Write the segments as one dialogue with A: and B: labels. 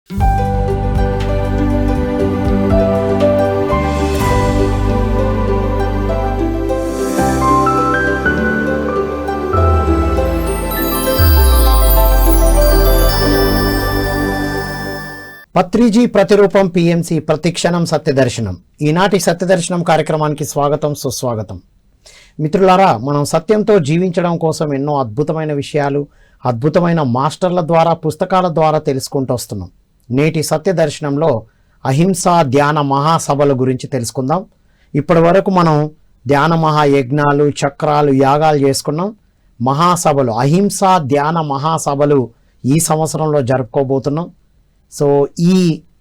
A: పత్రిజీ ప్రతిరూపం పిఎంసి ప్రతిక్షణం సత్యదర్శనం. ఈనాటి సత్యదర్శనం కార్యక్రమానికి స్వాగతం, సుస్వాగతం. మిత్రులారా, మనం సత్యంతో జీవించడం కోసం ఎన్నో అద్భుతమైన విషయాలు అద్భుతమైన మాస్టర్ల ద్వారా పుస్తకాల ద్వారా తెలుసుకుంటూ వస్తున్నాం. నేటి సత్యదర్శనంలో అహింసా ధ్యాన మహాసభల గురించి తెలుసుకుందాం. ఇప్పటి వరకు మనం ధ్యాన మహాయజ్ఞాలు, చక్రాలు, యాగాలు చేసుకున్నాం. మహాసభలు, అహింసా ధ్యాన మహాసభలు ఈ సంవత్సరంలో జరుపుకోబోతున్నాం. సో ఈ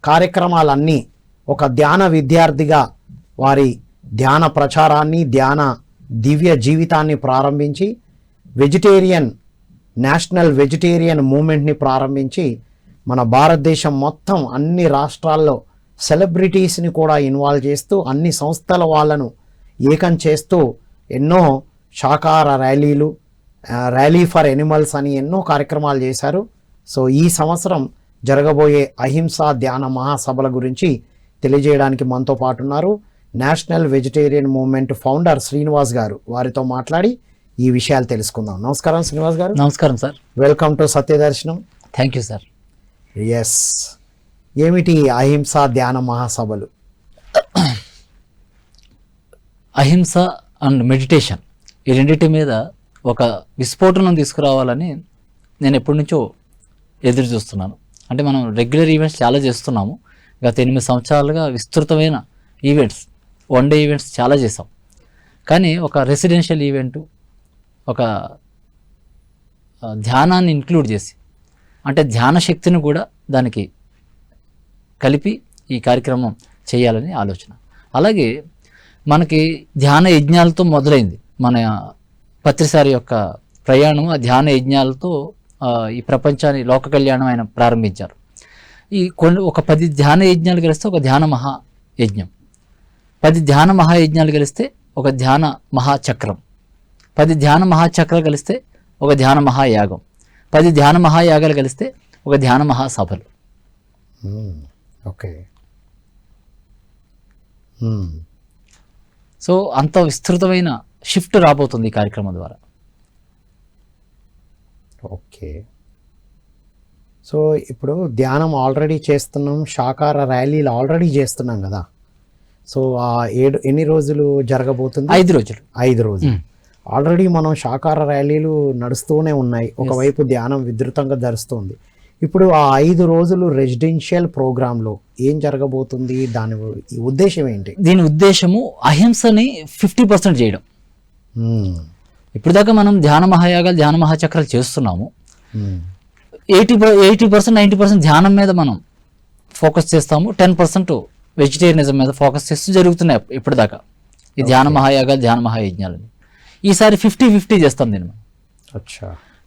A: కార్యక్రమాలన్నీ ఒక ధ్యాన విద్యార్థిగా వారి ధ్యాన ప్రచారాన్ని, ధ్యాన దివ్య జీవితాన్ని ప్రారంభించి నేషనల్ వెజిటేరియన్ మూమెంట్ని ప్రారంభించి మన భారతదేశం మొత్తం అన్ని రాష్ట్రాల్లో సెలబ్రిటీస్ని కూడా ఇన్వాల్వ్ చేస్తూ అన్ని సంస్థల వాళ్ళను ఏకం చేస్తూ ఎన్నో శాకాహార ర్యాలీలు, ర్యాలీ ఫర్ ఎనిమల్స్ అని ఎన్నో కార్యక్రమాలు చేశారు. సో ఈ సంవత్సరం జరగబోయే అహింసా ధ్యాన మహాసభల గురించి తెలియజేయడానికి మనతో పాటు ఉన్నారు national vegetarian movement founder Srinivas గారు. వారితో మాట్లాడి ఈ విషయాలు తెలుసుకుందాం. నమస్కారం శ్రీనివాస్ గారు.
B: నమస్కారం sir.
A: Welcome to Satyadarshanam.
B: Thank you sir.
A: Yes, ఏమిటి అహింసా ధ్యాన మహాసభలు?
B: అహింస అండ్ మెడిటేషన్, ఈ రెండింటి మీద ఒక విస్ఫోటనం తీసుకురావాలని నేను ఎప్పటి నుంచో ఎదురు చూస్తున్నాను. అంటే మనం రెగ్యులర్ ఈవెంట్స్ చాలా చేస్తున్నాము. గత 8 సంవత్సరాలుగా విస్తృతమైన ఈవెంట్స్, వన్ డే ఈవెంట్స్ చాలా చేసాం. కానీ ఒక రెసిడెన్షియల్ ఈవెంటు, ఒక ధ్యానాన్ని ఇంక్లూడ్ చేసి, అంటే ధ్యాన శక్తిని కూడా దానికి కలిపి ఈ కార్యక్రమం చేయాలని ఆలోచన. అలాగే మనకి ధ్యాన యజ్ఞాలతో మొదలైంది మన పత్రిసారి యొక్క ప్రయాణం. ఆ ధ్యాన యజ్ఞాలతో ఈ ప్రపంచాన్ని లోక కళ్యాణం ఆయన ప్రారంభించారు. ఒక 10 ధ్యాన యజ్ఞాలు కలిస్తే ఒక ధ్యాన మహాయజ్ఞం, 10 ధ్యాన మహాయజ్ఞాలు కలిస్తే ఒక ధ్యాన మహాచక్రం, 10 ధ్యాన మహాచక్రాలు కలిస్తే ఒక ధ్యాన మహాయాగం, 10 ధ్యాన మహాయాగాలు కలిస్తే ఒక ధ్యాన మహాసభలు.
A: ఓకే.
B: సో అంత విస్తృతమైన షిఫ్ట్ రాబోతుంది ఈ కార్యక్రమం ద్వారా.
A: ఓకే. సో ఇప్పుడు ధ్యానం ఆల్రెడీ చేస్తున్నాం, శాకాహార ర్యాలీలు ఆల్రెడీ చేస్తున్నాం కదా. సో ఆ ఎన్ని రోజులు జరగబోతుంది?
B: 5 రోజులు.
A: 5 రోజులు ఆల్రెడీ మనం శాకాహార ర్యాలీలు నడుస్తూనే ఉన్నాయి. ఒకవైపు ధ్యానం విస్తృతంగా జరుగుతుంది. ఇప్పుడు ఆ 5 రోజులు రెసిడెన్షియల్ ప్రోగ్రాంలో ఏం జరగబోతుంది? దాని ఉద్దేశం ఏంటి?
B: దీని ఉద్దేశము అహింసని 50% చేయడం. ఇప్పుడు దాకా మనం ధ్యాన మహాయాగాలు, ధ్యాన మహాచక్రాలు చేస్తున్నాము. 80% 90% ధ్యానం మీద మనం ఫోకస్ చేస్తాము. 10% వెజిటేరియనిజం మీద ఫోకస్ చేస్తూ జరుగుతున్నాయి ఇప్పటిదాకా ఈ ధ్యాన మహాయాగాలు, ధ్యాన మహాయజ్ఞాలని. ఈసారి 50-50 చేస్తాం దీన్ని.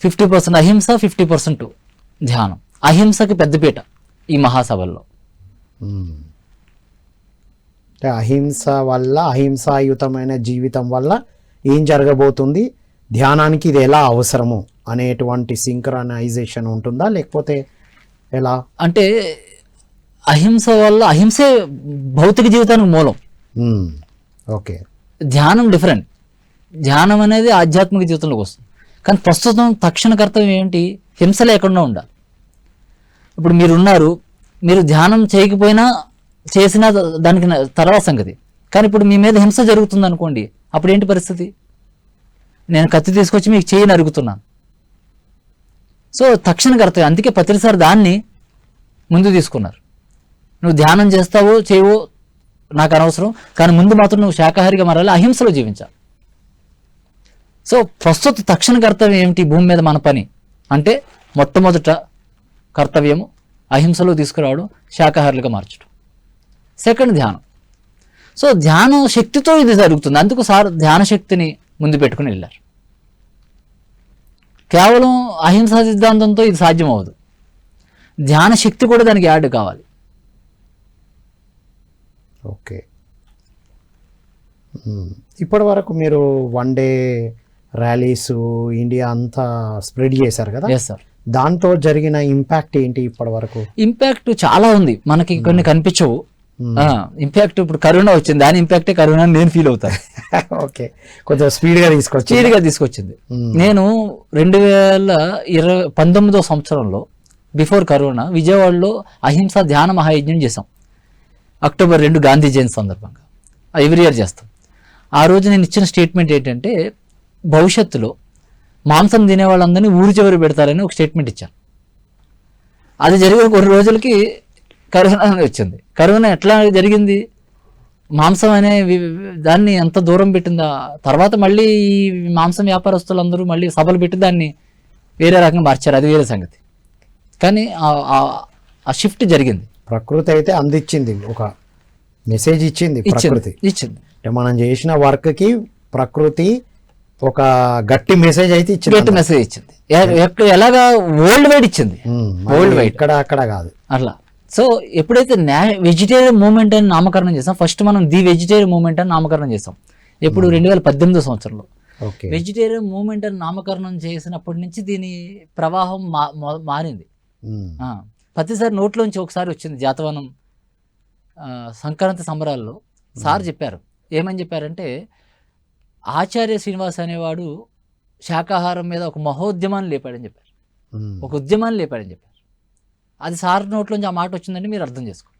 B: 50% అహింస, 50% ధ్యానం. అహింసకి పెద్దపీట ఈ మహాసభల్లో.
A: అహింస వల్ల, అహింసాయుతమైన జీవితం వల్ల ఏం జరగబోతుంది, ధ్యానానికి ఇది ఎలా అవసరము అనేటువంటి సింక్రనైజేషన్ ఉంటుందా, లేకపోతే ఎలా?
B: అంటే అహింస వల్ల, అహింసే భౌతిక జీవితానికి మూలం.
A: ఓకే.
B: ధ్యానం డిఫరెంట్. ధ్యానం అనేది ఆధ్యాత్మిక జీవితంలోకి వస్తుంది. కానీ ప్రస్తుతం తక్షణ కర్తవ్యం ఏంటి? హింస లేకుండా ఉండాలి. ఇప్పుడు మీరున్నారు, మీరు ధ్యానం చేయకపోయినా చేసినా దానికి తర్వాత సంగతి. కానీ ఇప్పుడు మీ మీద హింస జరుగుతుంది అనుకోండి, అప్పుడు ఏంటి పరిస్థితి? నేను కత్తి తీసుకొచ్చి మీకు చేయి నరుగుతున్నాను. సో తక్షణ కర్తవ్యం. అందుకే పత్రిసారి దాన్ని ముందు తీసుకున్నారు. నువ్వు ధ్యానం చేస్తావో చేయవో నాకు అనవసరం, కానీ ముందు మాత్రం నువ్వు శాకాహారిగా మారాలి, అహింసలో జీవించాలి. సో ప్రస్తుత తక్షణ కర్తవ్యం ఏమిటి భూమి మీద మన పని అంటే, మొట్టమొదట కర్తవ్యము అహింసలో తీసుకురావడం, శాకాహారులుగా మార్చడం. సెకండ్ ధ్యానం. సో ధ్యాన శక్తితో ఇది జరుగుతుంది. అందుకు సార్ ధ్యాన శక్తిని ముందు పెట్టుకుని వెళ్ళారు. కేవలం అహింసా సిద్ధాంతంతో ఇది సాధ్యం అవ్వదు. ధ్యాన శక్తి కూడా దానికి యాడ్ కావాలి.
A: ఓకే. ఇప్పటి వరకు మీరు 1 డే ర్యాలీస్ ఇండియా అంతా స్ప్రెడ్ చేశారు కదా.
B: Yes sir.
A: దాంతో జరిగిన ఇంపాక్ట్ ఏంటి ఇప్పటి వరకు?
B: ఇంపాక్ట్ చాలా ఉంది, మనకి కొన్ని కనిపించవు. ఇంపాక్ట్ ఇప్పుడు కరోనా వచ్చింది, దాని ఇంపాక్టే కరోనా అని నేను ఫీల్ అవుతాను.
A: ఓకే, కొంచెం స్పీడ్గా
B: తీసుకొచ్చింది. నేను 2019 సంవత్సరంలో బిఫోర్ కరోనా విజయవాడలో అహింస ధ్యాన మహాయజ్ఞం చేసాం. అక్టోబర్ 2 గాంధీ జయంతి సందర్భంగా ఎవ్రీ ఇయర్ చేస్తాం. ఆ రోజు నేను ఇచ్చిన స్టేట్మెంట్ ఏంటంటే భవిష్యత్తులో మాంసం తినే వాళ్ళందరినీ ఊరి చివరి పెడతారని ఒక స్టేట్మెంట్ ఇచ్చాను. అది జరిగిన కొన్ని రోజులకి కరోనా వచ్చింది. కరోనా ఎట్లా జరిగింది, మాంసం అనే దాన్ని ఎంత దూరం పెట్టిందా. తర్వాత మళ్ళీ ఈ మాంసం వ్యాపారస్తులందరూ మళ్ళీ సభలు పెట్టి దాన్ని వేరే రకంగా మార్చారు, అది వేరే సంగతి. కానీ ఆ షిఫ్ట్ జరిగింది.
A: ప్రకృతి అయితే అందించింది, ఒక మెసేజ్ ఇచ్చింది. ప్రకృతి
B: ఇచ్చింది,
A: అంటే మనం చేసిన వర్క్ కి ప్రకృతి ఒక గట్టి మెసేజ్ అయితే ఇచ్చింది.
B: గట్టి మెసేజ్ ఇచ్చింది, ఎలాగా వరల్డ్ వైడ్ ఇచ్చింది. వరల్డ్ వైడ్,
A: ఇక్కడ అక్కడ కాదు
B: అట్లా. సో ఎప్పుడైతే వెజిటేరియన్ మూవ్మెంట్ అని నామకరణం చేసాం, ఫస్ట్ మనం ది వెజిటేరియన్ మూవ్మెంట్ అని నామకరణం చేసాం. ఎప్పుడు 2018 సంవత్సరంలో వెజిటేరియన్ మూవ్మెంట్ అని నామకరణం చేసినప్పటి నుంచి దీని ప్రవాహం మారింది. ప్రతిసారి నోట్లోంచి ఒకసారి వచ్చింది జాతవనం సంక్రాంతి సంబరాల్లో సార్ చెప్పారు. ఏమని చెప్పారంటే ఆచార్య శ్రీనివాస్ అనేవాడు శాకాహారం మీద ఒక మహోద్యమాన్ని లేపాడని చెప్పారు, ఒక ఉద్యమాన్ని లేపాడని చెప్పారు. అది సార్ నోట్లోంచి ఆ మాట వచ్చిందంటే మీరు అర్థం చేసుకోండి.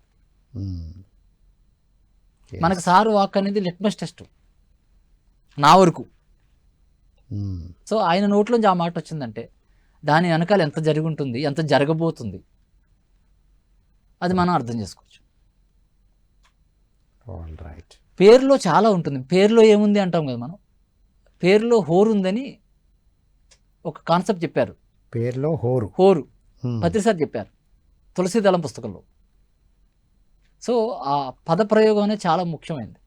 B: మనకు సార్ వాక్ అనేది లిట్మస్ టెస్ట్ నా వరకు. సో ఆయన నోట్లోంచి ఆ మాట వచ్చిందంటే దాని వెనకాల ఎంత జరిగి ఉంటుంది, ఎంత జరగబోతుంది, అది మనం అర్థం చేసుకోవచ్చు. పేరులో చాలా ఉంటుంది. పేరులో ఏముంది అంటాం కదా మనం, పేరులో హోరు ఉందని ఒక కాన్సెప్ట్ చెప్పారు.
A: పేరులో హోరు
B: ప్రతిసారి చెప్పారు తులసీదళం పుస్తకంలో. సో ఆ పదప్రయోగం అనేది చాలా ముఖ్యమైనది.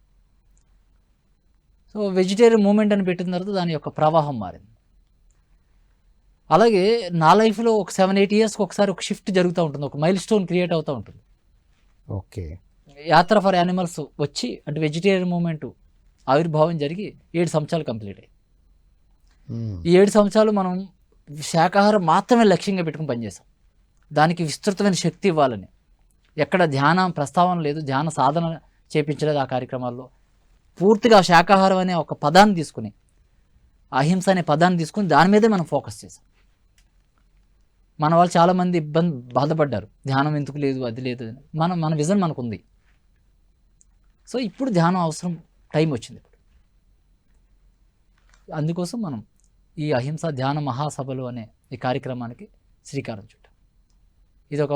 B: సో వెజిటేరియన్ మూమెంట్ అని పెట్టిన తర్వాత దాని యొక్క ప్రవాహం మారింది. అలాగే నా లైఫ్లో ఒక 7-8 ఇయర్స్కి ఒకసారి ఒక షిఫ్ట్ జరుగుతూ ఉంటుంది, ఒక మైల్ స్టోన్ క్రియేట్ అవుతూ ఉంటుంది.
A: ఓకే,
B: యాత్ర ఫర్ యానిమల్స్ వచ్చి అంటే వెజిటేరియన్ మూమెంట్ ఆవిర్భావం జరిగి 7 సంవత్సరాలు కంప్లీట్ అయ్యాయి. ఈ 7 సంవత్సరాలు మనం శాకాహారం మాత్రమే లక్ష్యంగా పెట్టుకుని పనిచేసాం. దానికి విస్తృతమైన శక్తి ఇవ్వాలని ఎక్కడ ధ్యాన ప్రస్తావన లేదు, ధ్యాన సాధన చేపించలేదు ఆ కార్యక్రమాల్లో. పూర్తిగా శాకాహారం అనే ఒక పదాన్ని తీసుకుని, అహింస అనే పదాన్ని తీసుకుని దాని మీదే మనం ఫోకస్ చేసాం. మన వాళ్ళు చాలామంది బాధపడ్డారు, ధ్యానం ఎందుకు లేదు, అది లేదు. మన విజన్ మనకుంది. సో ఇప్పుడు ధ్యానం అవసరం, టైం వచ్చింది ఇప్పుడు. అందుకోసం మనం ఈ అహింస ధ్యాన మహాసభలు అనే ఈ కార్యక్రమానికి శ్రీకారం చుట్టాం. ఇది ఒక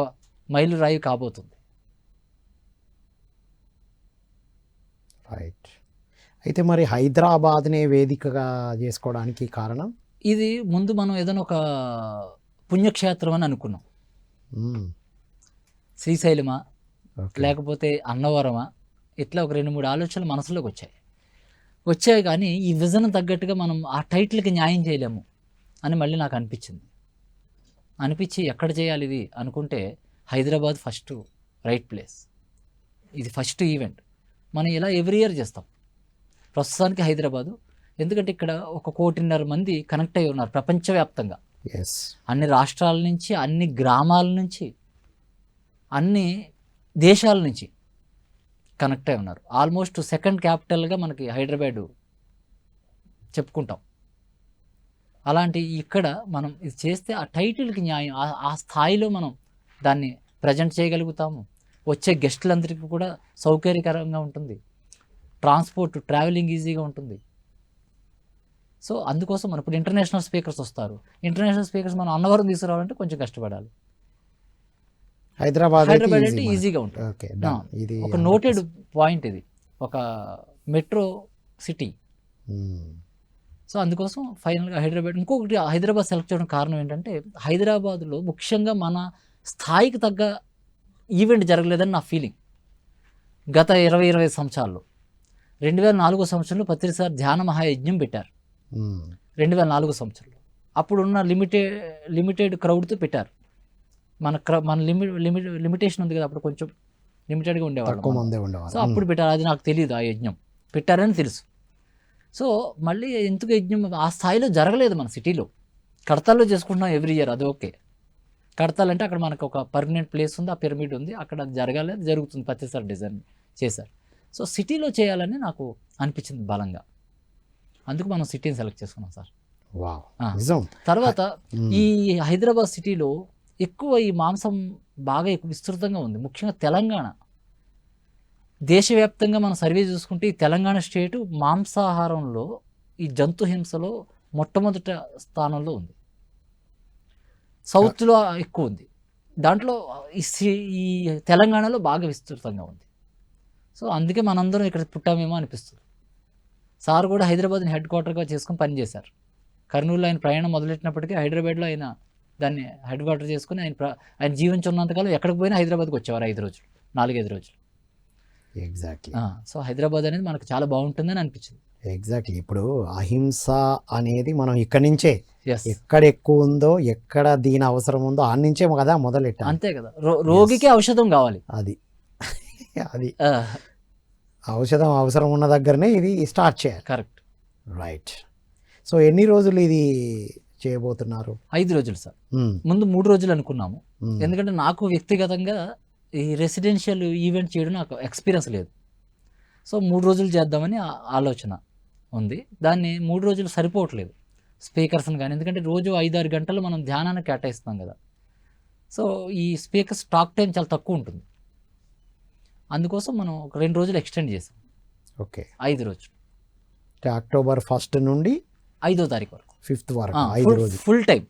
B: మైలురాయి కాబోతుంది.
A: రైట్. అయితే మరి హైదరాబాద్నే వేదికగా చేసుకోవడానికి కారణం?
B: ఇది ముందు మనం ఏదైనా ఒక పుణ్యక్షేత్రం అని అనుకున్నాం. శ్రీశైలమా లేకపోతే అన్నవరమా, ఇట్లా ఒక 2-3 ఆలోచనలు మనసులోకి వచ్చాయి. కానీ ఈ విజన్ తగ్గట్టుగా మనం ఆ టైటిల్కి న్యాయం చేయలేము అని మళ్ళీ నాకు అనిపించి ఎక్కడ చేయాలి ఇది అనుకుంటే హైదరాబాద్ ఫస్ట్ రైట్ ప్లేస్. ఇది ఫస్ట్ ఈవెంట్. మనం ఇలా ఎవ్రీ ఇయర్ చేస్తాం. ప్రస్తుతానికి హైదరాబాదు, ఎందుకంటే ఇక్కడ 1.5 కోటి మంది కనెక్ట్ అయి ఉన్నారు ప్రపంచవ్యాప్తంగా. అన్ని రాష్ట్రాల నుంచి, అన్ని గ్రామాల నుంచి, అన్ని దేశాల నుంచి కనెక్ట్ అయి ఉన్నారు. ఆల్మోస్ట్ సెకండ్ క్యాపిటల్గా మనకి హైదరాబాదు చెప్పుకుంటాం. అలాంటి ఇక్కడ మనం ఇది చేస్తే ఆ టైటిల్కి న్యాయం, ఆ స్థాయిలో మనం దాన్ని ప్రజెంట్ చేయగలుగుతాము. వచ్చే గెస్టులందరికీ కూడా సౌకర్యకరంగా ఉంటుంది, ట్రావెలింగ్ ఈజీగా ఉంటుంది. సో అందుకోసం మనం ఇప్పుడు ఇంటర్నేషనల్ స్పీకర్స్ వస్తారు. ఇంటర్నేషనల్ స్పీకర్స్ మనం అన్నవరం తీసుకురావాలంటే కొంచెం కష్టపడాలి.
A: హైదరాబాద్
B: అంటే ఈజీగా ఉంటుంది. ఒక నోటెడ్ పాయింట్ ఇది, ఒక మెట్రో సిటీ. సో అందుకోసం ఫైనల్గా హైదరాబాద్. ఇంకొకటి హైదరాబాద్ సెలెక్ట్ చేయడం కారణం ఏంటంటే హైదరాబాద్లో ముఖ్యంగా మన స్థాయికి తగ్గ ఈవెంట్ జరగలేదని నా ఫీలింగ్. గత 20-25 సంవత్సరాల్లో 2004 సంవత్సరంలో ప్రతిసారి ధ్యాన మహాయజ్ఞం పెట్టారు. 2004 సంవత్సరంలో అప్పుడున్న లిమిటెడ్ క్రౌడ్తో పెట్టారు. మన లిమిటేషన్ ఉంది కదా, అప్పుడు కొంచెం లిమిటెడ్గా ఉండేవాళ్ళు. సో అప్పుడు పెట్టారు, అది నాకు తెలియదు. ఆ యజ్ఞం పెట్టారని తెలుసు. సో మళ్ళీ ఎందుకు యజ్ఞం ఆ స్థాయిలో జరగలేదు మన సిటీలో. కడతాల్లో చేసుకుంటున్నాం ఎవ్రీ ఇయర్, అది ఓకే. కడతాలంటే అక్కడ మనకు ఒక పర్మనెంట్ ప్లేస్ ఉంది, ఆ పిరమిడ్ ఉంది, అక్కడ అది జరగాలి, అది జరుగుతుంది, ప్రతిసారి డిజైన్ చేశారు. సో సిటీలో చేయాలని నాకు అనిపించింది బలంగా, అందుకు మనం సిటీని సెలెక్ట్ చేసుకున్నాం సార్.
A: వావ్,
B: ఆ.
A: నిజం.
B: తర్వాత ఈ హైదరాబాద్ సిటీలో ఎక్కువ ఈ మాంసం బాగా ఎక్కువ విస్తృతంగా ఉంది, ముఖ్యంగా తెలంగాణ. దేశవ్యాప్తంగా మనం సర్వే చూసుకుంటే ఈ తెలంగాణ స్టేటు మాంసాహారంలో ఈ జంతు హింసలో మొట్టమొదటి స్థానంలో ఉంది. సౌత్లో ఎక్కువ ఉంది, దాంట్లో ఈ తెలంగాణలో బాగా విస్తృతంగా ఉంది. సో అందుకే మనందరం ఇక్కడ పుట్టామేమో అనిపిస్తుంది. సార్ కూడా హైదరాబాద్ని హెడ్ క్వార్టర్గా చేసుకుని పనిచేశారు. కర్నూలులో ఆయన ప్రయాణం మొదలెట్టినప్పటికీ హైదరాబాద్లో ఆయన దాన్ని హెడ్ క్వార్టర్ చేసుకుని ఆయన జీవించున్నంతకాలం ఎక్కడికి పోయినా హైదరాబాద్కి వచ్చేవారు 5 రోజులు, 4-5 రోజులు.
A: ఎగ్జాక్ట్లీ.
B: సో హైదరాబాద్ అనేది మనకు చాలా బాగుంటుందని అనిపించింది.
A: ఎగ్జాక్ట్లీ. ఇప్పుడు అహింస అనేది మనం ఇక్కడి నుంచే
B: ఎస్,
A: ఎక్కడ ఎక్కువ ఉందో, ఎక్కడ దీని అవసరం ఉందో ఆ నుంచే కదా మొదలెట్టాలి.
B: అంతే కదా. రోగికి ఔషధం కావాలి,
A: అది అది ఔషధం అవసరం ఉన్న దగ్గరనే ఇది స్టార్ట్ చేయాలి.
B: కరెక్ట్.
A: రైట్. సో ఎన్ని రోజులు ఇది చేయబోతున్నారు?
B: 5 రోజులు సార్. ముందు 3 రోజులు అనుకున్నాము, ఎందుకంటే నాకు వ్యక్తిగతంగా ఈ రెసిడెన్షియల్ ఈవెంట్ చేయడం నాకు ఎక్స్పీరియన్స్ లేదు. సో 3 రోజులు చేద్దామని ఆలోచన ఉంది. దాన్ని 3 రోజులు సరిపోవట్లేదు స్పీకర్స్ని కానీ, ఎందుకంటే రోజు 5-6 గంటలు మనం ధ్యానాన్ని కేటాయిస్తాం కదా. సో ఈ స్పీకర్స్ టాక్ టైం చాలా తక్కువ ఉంటుంది, అందుకోసం మనం ఒక 2 రోజులు ఎక్స్టెండ్ చేసాం.
A: ఓకే.
B: 5 రోజులు,
A: అక్టోబర్ 1 నుండి
B: 5వ తారీఖు వరకు,
A: 5th వరకు 5 రోజులు
B: ఫుల్ టైం.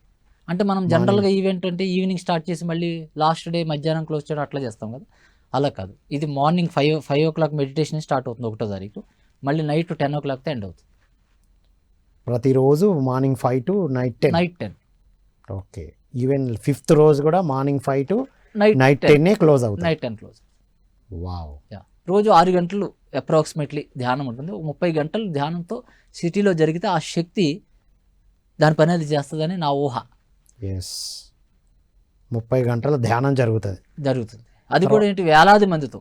B: అంటే మనం జనరల్గా ఈవెంట్ అంటే ఈవినింగ్ స్టార్ట్ చేసి మళ్ళీ లాస్ట్ డే మధ్యాహ్నం క్లోజ్ చేయడం అట్లా చేస్తాం కదా, అలా కాదు. ఇది మార్నింగ్ 5 o'clock మెడిటేషన్ స్టార్ట్ అవుతుంది 1వ తారీఖు, మళ్ళీ నైట్ 10 o'clock ఎండ్ అవుతుంది.
A: ప్రతిరోజు morning 5 to night 10. Okay. Even 5th రోజు కూడా మార్నింగ్ 5 to నైట్ 10 క్లోజ్ అవుతుంది.
B: Night 10 close.
A: వావ్.
B: రోజు 6 గంటలు అప్రాక్సిమేట్లీ ధ్యానం ఉంటుంది. 30 గంటలు ధ్యానంతో సిటీలో జరిగితే ఆ శక్తి దాని పని అది చేస్తుందని నా ఊహ.
A: ఎస్, 30 గంటల ధ్యానం జరుగుతుంది.
B: అది కూడా ఏంటి, వేలాది మందితో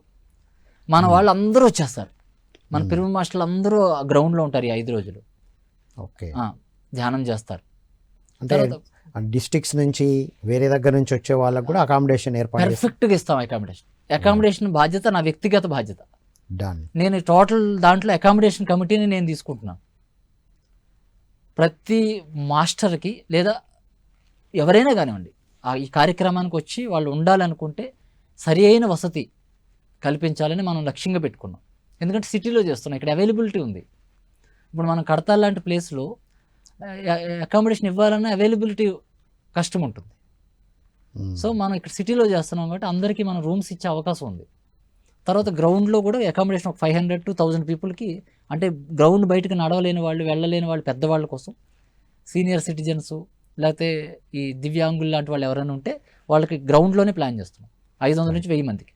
B: మన వాళ్ళు అందరూ వచ్చేస్తారు. మన పిరమిడ్ మాస్టర్లు అందరూ గ్రౌండ్లో ఉంటారు ఈ 5 రోజులు.
A: ఓకే.
B: ధ్యానం చేస్తారు.
A: అంటే డిస్ట్రిక్ట్స్ నుంచి వేరే దగ్గర నుంచి వచ్చే వాళ్ళకి కూడా అకామిడేషన్ ఏర్పాటు
B: పర్ఫెక్ట్గా ఇస్తాం. అకామిడేషన్ బాధ్యత నా వ్యక్తిగత బాధ్యత.
A: డన్.
B: నేను టోటల్ దాంట్లో అకామిడేషన్ కమిటీని నేను తీసుకుంటున్నాను. ప్రతి మాస్టర్కి లేదా ఎవరైనా కానివ్వండి ఈ కార్యక్రమానికి వచ్చి వాళ్ళు ఉండాలనుకుంటే సరి అయిన వసతి కల్పించాలని మనం లక్ష్యంగా పెట్టుకున్నాం. ఎందుకంటే సిటీలో చేస్తున్నాం, ఇక్కడ అవైలబిలిటీ ఉంది. ఇప్పుడు మనం కడతాల్ లాంటి ప్లేస్లో అకామిడేషన్ ఇవ్వాలన్నా అవైలబిలిటీ కష్టం ఉంటుంది. సో మనం ఇక్కడ సిటీలో చేస్తున్నాం కాబట్టి అందరికీ మనం రూమ్స్ ఇచ్చే అవకాశం ఉంది. తర్వాత గ్రౌండ్లో కూడా అకామిడేషన్ ఒక 500 to 1000 పీపుల్కి, అంటే గ్రౌండ్ బయటకు నడవలేని వాళ్ళు, వెళ్ళలేని వాళ్ళు, పెద్దవాళ్ళ కోసం, సీనియర్ సిటిజన్స్ లేకపోతే ఈ దివ్యాంగులు లాంటి వాళ్ళు ఎవరైనా ఉంటే వాళ్ళకి గ్రౌండ్లోనే ప్లాన్ చేస్తున్నాం 500 నుంచి 1000 మందికి.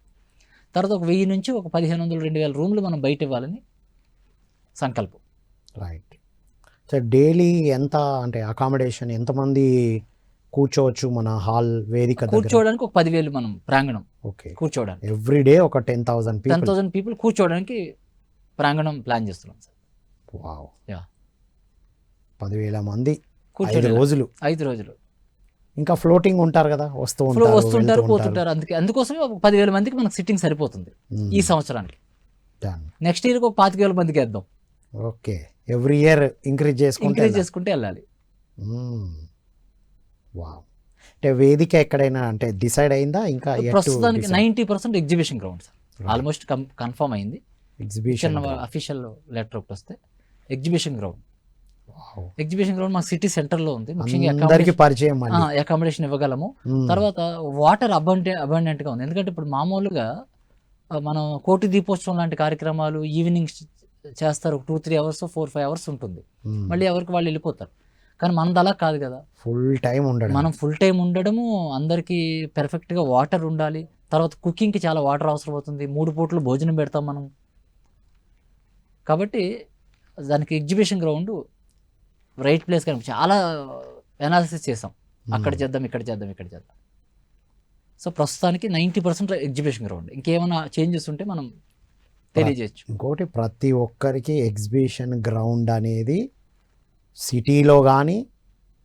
B: తర్వాత ఒక 1000 నుంచి ఒక 1500-2000 రూమ్లు మనం బయట ఇవ్వాలని సంకల్పం.
A: రైట్. సో డైలీ ఎంత, అంటే అకామిడేషన్ ఎంతమంది కూర్చోవచ్చు మన హాల్ వేదిక
B: కూర్చోవడానికి? ఒక 10,000 మనం ప్రాంగణం.
A: ఓకే.
B: కూర్చోవడానికి
A: ఎవ్రీడే ఒక 10,000
B: పీపుల్ కూర్చోవడానికి ప్రాంగణం ప్లాన్ చేస్తున్నాం సార్.
A: వావ్.
B: యా,
A: 10,000 మంది
B: 5
A: రోజులు.
B: 5 రోజులు.
A: ఇంకా ఫ్లోటింగ్ ఉంటారు కదా,
B: వస్తుంటారు పోతుంటారు. అందుకోసమే ఒక 10,000 మందికి మనకు సిట్టింగ్ సరిపోతుంది ఈ సంవత్సరానికి. నెక్స్ట్ ఇయర్కి ఒక 25,000 మందికి వేద్దాం.
A: ఓకే. ఎవ్రీ ఇయర్ ఇంక్రీజ్ చేసుకుంటే
B: వెళ్ళాలి.
A: వావ్. అంటే వేదిక ఎక్కడైనా అంటే డిసైడ్ అయిందా? ఇంకా
B: ప్రస్తుతానికి 90% exhibition ground sir, almost confirm అయింది.
A: ఎగ్జిబిషన్
B: అఫీషియల్ లెటర్ ఒకటి వస్తే ఎగ్జిబిషన్ గ్రౌండ్ మా సిటీ సెంటర్లో ఉంది.
A: అందరికీ పరిచయం,
B: అకామిడేషన్ ఇవ్వగలము. తర్వాత వాటర్ అబండెంట్గా ఉంది. ఎందుకంటే ఇప్పుడు మామూలుగా మనం కోటి దీపోత్సవం లాంటి కార్యక్రమాలు ఈవినింగ్ చేస్తారు, 2-3 hours 4-5 hours ఉంటుంది, మళ్ళీ ఎవరికి వాళ్ళు వెళ్ళిపోతారు. కానీ మనది అలా కాదు కదా, మనం ఫుల్ టైం ఉండడము, అందరికీ పెర్ఫెక్ట్గా వాటర్ ఉండాలి. తర్వాత కుకింగ్కి చాలా వాటర్ అవసరం అవుతుంది, 3 పూటలు భోజనం పెడతాం మనం. కాబట్టి దానికి ఎగ్జిబిషన్ గ్రౌండ్ రైట్ ప్లేస్ కానీ చాలా అనాలిసిస్ చేసాం, అక్కడ చేద్దాం, ఇక్కడ చేద్దాం. సో ప్రస్తుతానికి 90% ఎగ్జిబిషన్ గ్రౌండ్. ఇంకేమైనా చేంజెస్ ఉంటే మనం తెలియజేయచ్చు.
A: ఇంకోటి, ప్రతి ఒక్కరికి ఎగ్జిబిషన్ గ్రౌండ్ అనేది సిటీలో కానీ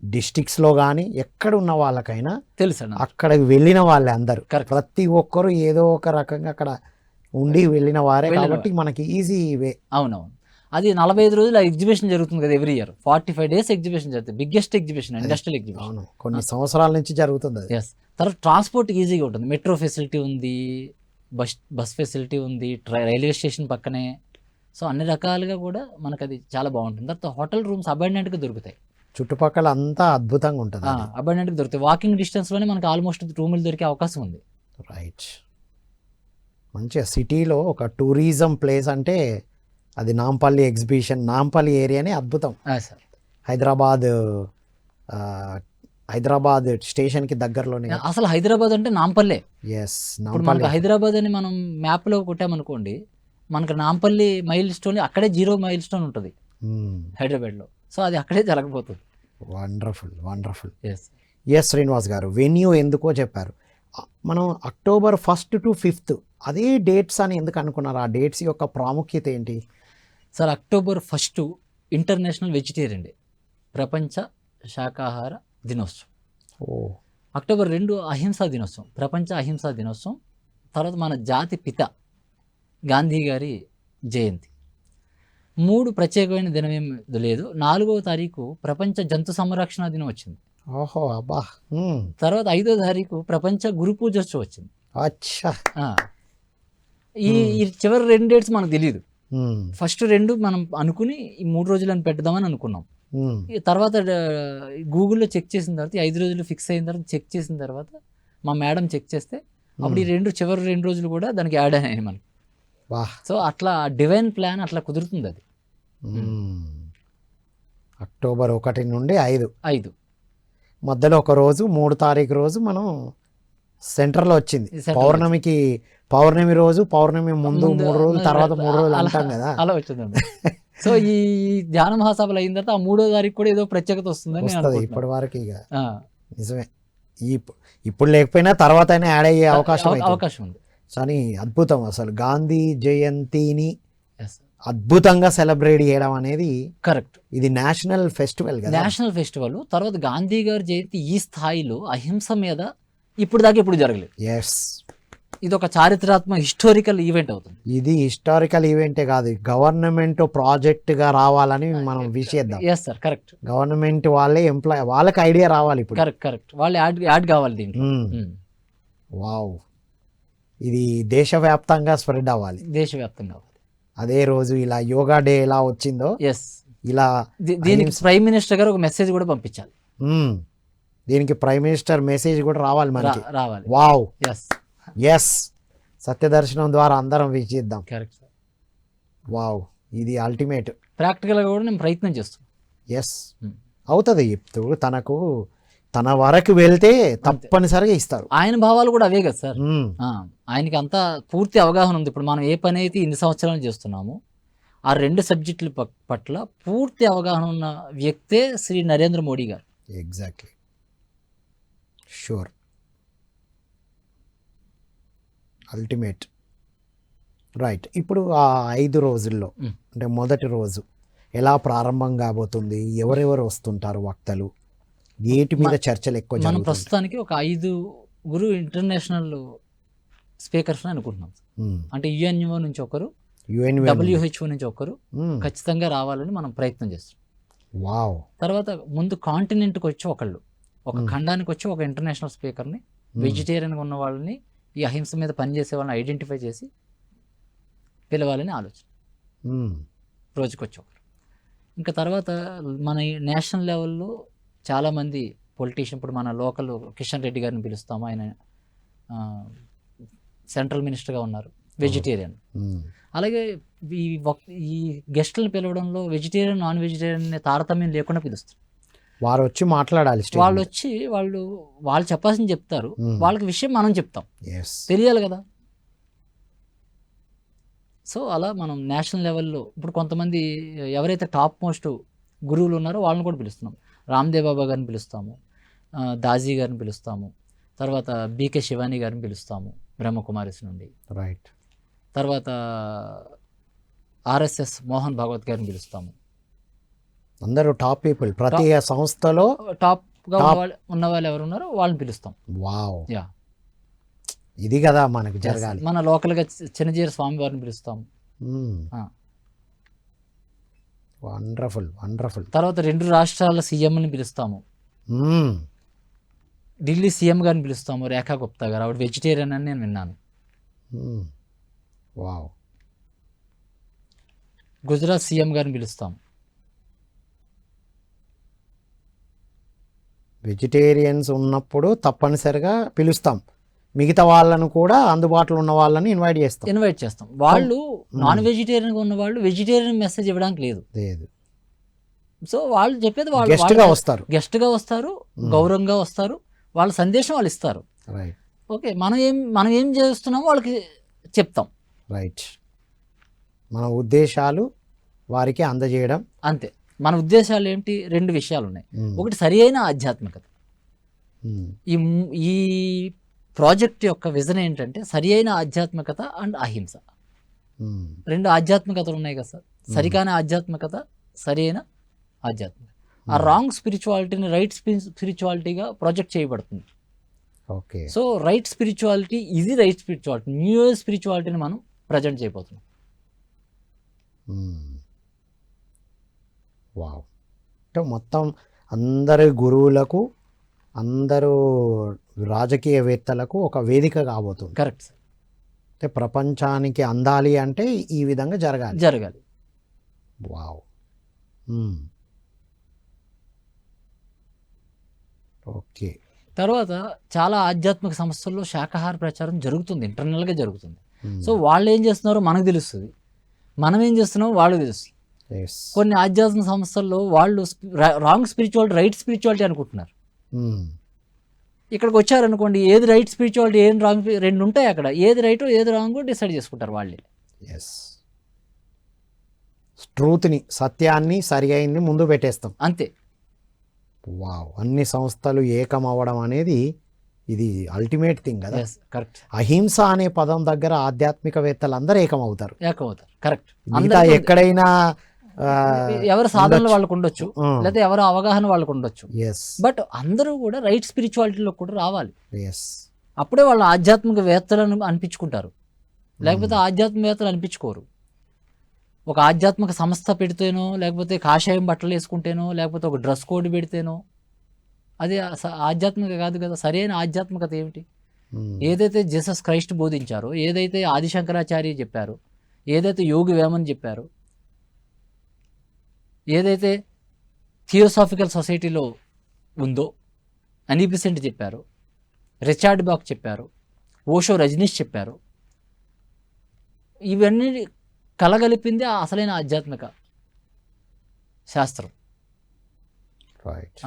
A: డిస్టిక్స్లో కానీ ఎక్కడ ఉన్న వాళ్ళకైనా
B: తెలుసు అన్న.
A: అక్కడికి వెళ్ళిన వాళ్ళే అందరూ.
B: Correct.
A: ప్రతి ఒక్కరు ఏదో ఒక రకంగా అక్కడ ఉండి వెళ్ళిన వారే
B: వెళ్ళిన
A: కాబట్టి మనకి ఈజీ వే.
B: అవునవును. అది 45 రోజులు ఎగ్జిబిషన్ జరుగుతుంది కదా ఎవ్రీ ఇయర్. 45 days ఎగ్జిబిషన్ జరుగుతుంది. Biggest exhibition, industrial exhibition.
A: అవును, కొన్ని సంవత్సరాల నుంచి జరుగుతుంది అది.
B: ఎస్. తర్వాత ట్రాన్స్పోర్ట్ ఈజీగా ఉంటుంది. మెట్రో ఫెసిలిటీ ఉంది, బస్ ఫెసిలిటీ ఉంది, రైల్వే స్టేషన్ పక్కనే. సో అన్ని రకాలుగా కూడా మనకు అది చాలా బాగుంటుంది. తర్వాత హోటల్ రూమ్స్ అబాండెంట్గా దొరుకుతాయి.
A: చుట్టుపక్కల అంతా అద్భుతంగా ఉంటుంది.
B: అబాండెంట్గా దొరుకుతాయి. వాకింగ్ డిస్టెన్స్లోనే మనకి ఆల్మోస్ట్ రూములు దొరికే అవకాశం ఉంది.
A: రైట్. మంచిగా సిటీలో ఒక టూరిజం ప్లేస్ అంటే అది నాంపల్లి ఎగ్జిబిషన్, నాంపల్లి ఏరియానే అద్భుతం.
B: సార్
A: హైదరాబాద్ స్టేషన్కి దగ్గరలోనే.
B: అసలు హైదరాబాద్ అంటే నాంపల్లే.
A: ఎస్,
B: ఇప్పుడు మనకు హైదరాబాద్ అని మనం మ్యాప్లో కొట్టామనుకోండి, మనకు నాంపల్లి మైల్ స్టోన్ అక్కడే 0 మైల్ స్టోన్ ఉంటుంది హైదరాబాద్లో. సో అది అక్కడే జరగబోతుంది.
A: Wonderful wonderful.
B: Yes.
A: Yes Srinivas garu, venue ఎందుకో చెప్పారు. మనం October 1st to 5th అదే డేట్స్ అని ఎందుకు అనుకున్నారు? ఆ డేట్స్ యొక్క ప్రాముఖ్యత ఏంటి?
B: Sir, October 1st international vegetarian day, ప్రపంచ శాకాహార దినోత్సవం. October 2 అహింసా దినోత్సవం, ప్రపంచ అహింసా దినోత్సవం. తర్వాత మన జాతి పిత గాంధీ గారి జయంతి. 3 ప్రత్యేకమైన దినం ఏం లేదు. 4వ తారీఖు ప్రపంచ జంతు సంరక్షణ దినం వచ్చింది.
A: ఓహో, అబ్బా.
B: తర్వాత 5వ తారీఖు ప్రపంచ గురు పూజోత్సవం వచ్చింది.
A: అచ్చా.
B: ఈ చివరి 2 డేట్స్ మనకు తెలియదు. ఫస్ట్ 2 మనం అనుకుని ఈ 3 రోజులను పెడదామని అనుకున్నాం. తర్వాత గూగుల్లో చెక్ చేసిన తర్వాత 5 రోజులు ఫిక్స్ అయిన తర్వాత చెక్ చేసిన తర్వాత మా మేడం చెక్ చేస్తే అప్పుడు ఈ చివరి 2 రోజులు కూడా దానికి యాడ్ అయినాయి మనకి. సో అట్లా డివైన్ ప్లాన్ అట్లా కుదురుతుంది అది.
A: October 1 నుండి 5
B: 5
A: మధ్యలో ఒక రోజు 3 తారీఖు రోజు మనం సెంటర్లో వచ్చింది. పౌర్ణమి రోజు, పౌర్ణమి ముందు 3 రోజులు, తర్వాత 3 రోజులు అంటాం కదా,
B: అలా వచ్చిందండి. సో ఈ ధ్యాన మహాసభలు అయిన తర్వాత ఆ 3వ తారీఖు కూడా ఏదో ప్రత్యేకత వస్తుందని
A: ఇప్పటి వరకు. ఇక నిజమే, ఇప్పుడు లేకపోయినా తర్వాత అయినా యాడ్ అయ్యే అవకాశం ఉంది. కానీ అద్భుతం. అసలు గాంధీ జయంతిని అద్భుతంగా సెలబ్రేట్ చేయడం అనేది
B: కరెక్ట్.
A: ఇది నేషనల్ ఫెస్టివల్ కదా,
B: నేషనల్ ఫెస్టివల్. తర్వాత గాంధీ గారి జయంతి ఈ స్థాయిలో అహింస మీద ఇప్పుడు దాకా ఎప్పుడు జరగలేదు.
A: ఎస్,
B: ఇది ఒక చారిత్రాత్మక హిస్టారికల్ ఈవెంట్ అవుతుంది.
A: ఇది హిస్టారికల్ ఈవెంటే కాదు, గవర్నమెంట్ ప్రాజెక్ట్ గా రావాలని మనం విషేద్దాం.
B: Yes sir, correct.
A: గవర్నమెంట్ వాళ్ళే వాళ్ళకి ఐడియా రావాలి ఇప్పుడు.
B: కరెక్ట్. వాళ్ళు యాడ్ కావాలి దీంట్లో.
A: వావ్, ఇది దేశవ్యాప్తంగా స్ప్రెడ్ అవ్వాలి.
B: దేశవ్యాప్తంగా
A: అదే రోజు ఇలా యోగా డే ఎలా వచ్చిందో ఇలా
B: దీనికి ప్రైమ్ మినిస్టర్ గారు ఒక మెసేజ్ కూడా పంపించాలి.
A: దీనికి ప్రైమ్ మినిస్టర్ మెసేజ్ కూడా రావాలి మనకి.
B: రావాలి.
A: వావ్. ఎస్, సత్యదర్శనం ద్వారా అందరం వీక్షిద్దాం.
B: కరెక్ట్.
A: వావ్, ఇది అల్టిమేట్.
B: ప్రాక్టికల్ గా కూడా నేను ప్రయత్నం చేస్తాను.
A: ఎస్, అవుతుంది. ఇప్పుడు తన వరకు వెళ్తే తప్పనిసరిగా ఇస్తారు.
B: ఆయన భావాలు కూడా అవే కదా సార్. ఆయనకి అంతా పూర్తి అవగాహన ఉంది. ఇప్పుడు మనం ఏ పని అయితే ఇన్ని సంవత్సరాలు చేస్తున్నామో ఆ 2 సబ్జెక్టుల పట్ల పూర్తి అవగాహన ఉన్న వ్యక్తే శ్రీ నరేంద్ర మోడీ గారు.
A: Exactly, sure, ultimate. రైట్. ఇప్పుడు ఆ 5 రోజుల్లో అంటే మొదటి రోజు ఎలా ప్రారంభం కాబోతుంది, ఎవరెవరు వస్తుంటారు వక్తలు, ఏటి మీద చర్చలు ఎక్కువ
B: మనం ప్రస్తుతానికి ఒక 5 ఇంటర్నేషనల్ స్పీకర్స్ అనుకుంటున్నాం. అంటే యుఎన్ఓ నుంచి ఒకరు, WHO నుంచి ఒకరు ఖచ్చితంగా రావాలని మనం ప్రయత్నం చేస్తున్నాం.
A: వావ్.
B: తర్వాత ముందు కాంటినెంట్కి వచ్చి ఒక ఖండానికి వచ్చి ఒక ఇంటర్నేషనల్ స్పీకర్ని, వెజిటేరియన్గా ఉన్న వాళ్ళని, ఈ అహింస మీద పనిచేసే వాళ్ళని ఐడెంటిఫై చేసి పిలవాలని ఆలోచన. రోజుకొచ్చి ఒకరు. ఇంకా తర్వాత మన నేషనల్ లెవెల్లో చాలామంది పొలిటీషియన్, ఇప్పుడు మన లోకల్ కిషన్ రెడ్డి గారిని పిలుస్తాము, ఆయన సెంట్రల్ మినిస్టర్గా ఉన్నారు, వెజిటేరియన్. అలాగే ఈ గెస్టులను పిలవడంలో వెజిటేరియన్ నాన్ వెజిటేరియన్ తారతమ్యం లేకుండా పిలుస్తారు.
A: వారు వచ్చి మాట్లాడాలి.
B: వాళ్ళు వచ్చి వాళ్ళు చెప్పాల్సింది చెప్తారు, వాళ్ళకి విషయం మనం చెప్తాం, తెలియాలి కదా. సో అలా మనం నేషనల్ లెవెల్లో ఇప్పుడు కొంతమంది ఎవరైతే టాప్ మోస్ట్ గురువులు ఉన్నారో వాళ్ళని కూడా పిలుస్తున్నాం. రామ్దేవ్ బాబా గారిని పిలుస్తాము, దాజీ గారిని పిలుస్తాము, తర్వాత బీకే శివాని గారిని పిలుస్తాము బ్రహ్మకుమారిస్ నుండి.
A: రైట్.
B: తర్వాత RSS మోహన్ భాగవత్ గారిని పిలుస్తాము.
A: అందరూ టాప్ పీపుల్ ప్రతి సంస్థలో.
B: టాప్గా ఉన్న వాళ్ళు ఎవరు ఉన్నారో వాళ్ళని పిలుస్తాం.
A: వావ్,
B: యా,
A: ఇది కదా మనకు జరగాలి.
B: మన లోకల్గా చిన్నజీర స్వామి వారిని పిలుస్తాం.
A: Wonderful wonderful.
B: తర్వాత 2 రాష్ట్రాల సీఎంని పిలుస్తాము. ఢిల్లీ సీఎం గారిని పిలుస్తాము, రేఖా గుప్తా గారు. ఆవిడ వెజిటేరియన్ అని నేను విన్నాను.
A: వావ్.
B: గుజరాత్ సీఎం గారిని పిలుస్తాం.
A: వెజిటేరియన్స్ ఉన్నప్పుడు తప్పనిసరిగా పిలుస్తాం. మిగతా వాళ్ళను కూడా అందుబాటులో ఉన్న వాళ్ళని ఇన్వైట్ చేస్తాం. వాళ్ళు నాన్ వెజిటేరియన్గా ఉన్న వాళ్ళు వెజిటేరియన్ మెసేజ్ ఇవ్వడానికి లేదు. సో వాళ్ళు చెప్పేది వాళ్ళు గెస్ట్గా వస్తారు, గౌరవంగా వస్తారు, వాళ్ళ సందేశం వాళ్ళు ఇస్తారు. ఓకే, మనం ఏం చేస్తున్నామో వాళ్ళకి చెప్తాం. రైట్, మన ఉద్దేశాలు వారికి అందజేయడం
B: అంతే. మన ఉద్దేశాలు ఏంటి? 2 విషయాలు ఉన్నాయి. ఒకటి సరి అయిన ఆధ్యాత్మికత. ఈ ప్రాజెక్ట్ యొక్క విజన్ ఏంటంటే సరి అయిన ఆధ్యాత్మికత అండ్ అహింస. 2 ఆధ్యాత్మికతలు ఉన్నాయి కదా సార్. సరికాని ఆధ్యాత్మికత, సరి అయిన ఆధ్యాత్మికత. ఆ రాంగ్ స్పిరిచువాలిటీని రైట్ స్పిరిచువాలిటీగా ప్రాజెక్ట్ చేయబడుతుంది.
A: ఓకే,
B: సో రైట్ స్పిరిచువాలిటీ, ఇది రైట్ స్పిరిచువాలిటీ, న్యూ ఏజ్ స్పిరిచువాలిటీని మనం ప్రజెంట్ చేయబోతున్నాం.
A: వావ్. అంటే మొత్తం అందరి గురువులకు, అందరూ రాజకీయవేత్తలకు ఒక వేదిక కాబోతుంది.
B: Correct sir.
A: అంటే ప్రపంచానికి అందాలి అంటే ఈ విధంగా జరగాలి. వావ్. ఓకే.
B: తర్వాత చాలా ఆధ్యాత్మిక సంస్థల్లో శాకాహార ప్రచారం జరుగుతుంది, ఇంటర్నల్గా జరుగుతుంది. సో వాళ్ళు ఏం చేస్తున్నారో మనకు తెలుస్తుంది, మనం ఏం చేస్తున్నామో వాళ్ళకి తెలుస్తుంది. కొన్ని ఆధ్యాత్మిక సంస్థల్లో వాళ్ళు రాంగ్ స్పిరిచువాలిటీ రైట్ స్పిరిచువాలిటీ అనుకుంటున్నారు. ఇక్కడికి వచ్చారనుకోండి, ఏది రైట్ స్పిరిచువాలిటీ, ఏది రాంగ్, 2 ఉంటాయి అక్కడ. ఏది రైటో ఏది రాంగో డిసైడ్ చేసుకుంటారు వాళ్ళే.
A: ట్రూత్ని, సత్యాన్ని, సరి అయింది ముందు పెట్టేస్తాం
B: అంతే.
A: వావ్. అన్ని సంస్థలు ఏకం అవ్వడం అనేది ఇది అల్టిమేట్ థింగ్ కదా.
B: కరెక్ట్.
A: అహింస అనే పదం దగ్గర ఆధ్యాత్మికవేత్తలు అందరూ ఏకం అవుతారు.
B: కరెక్ట్.
A: మిగతా ఎక్కడైనా
B: ఎవరు సాధనలు వాళ్ళకు ఉండొచ్చు, లేదా ఎవరు అవగాహన వాళ్ళకు ఉండొచ్చు. బట్ అందరూ కూడా రైట్ స్పిరిచువాలిటీలో కూడా రావాలి. అప్పుడే వాళ్ళు ఆధ్యాత్మికవేత్తలను అనిపించుకుంటారు, లేకపోతే ఆధ్యాత్మికవేత్తలు అనిపించుకోరు. ఒక ఆధ్యాత్మిక సంస్థ పెడితేనో, లేకపోతే కాషాయం బట్టలు వేసుకుంటేనో, లేకపోతే ఒక డ్రెస్ కోడ్ పెడితేనో అది ఆధ్యాత్మిక కాదు కదా. సరైన ఆధ్యాత్మికత ఏమిటి? ఏదైతే జీసస్ క్రైస్ట్ బోధించారో, ఏదైతే ఆదిశంకరాచార్య చెప్పారు, ఏదైతే యోగి వేమన్ చెప్పారు, ఏదైతే థియోసాఫికల్ సొసైటీలో ఉందో అని బెసెంట్ చెప్పారు, రిచార్డ్ బాక్ చెప్పారు, ఓషో రజనీష్ చెప్పారు, ఇవన్నీ కలగలిపింది అసలైన ఆధ్యాత్మిక శాస్త్రం.
A: రైట్.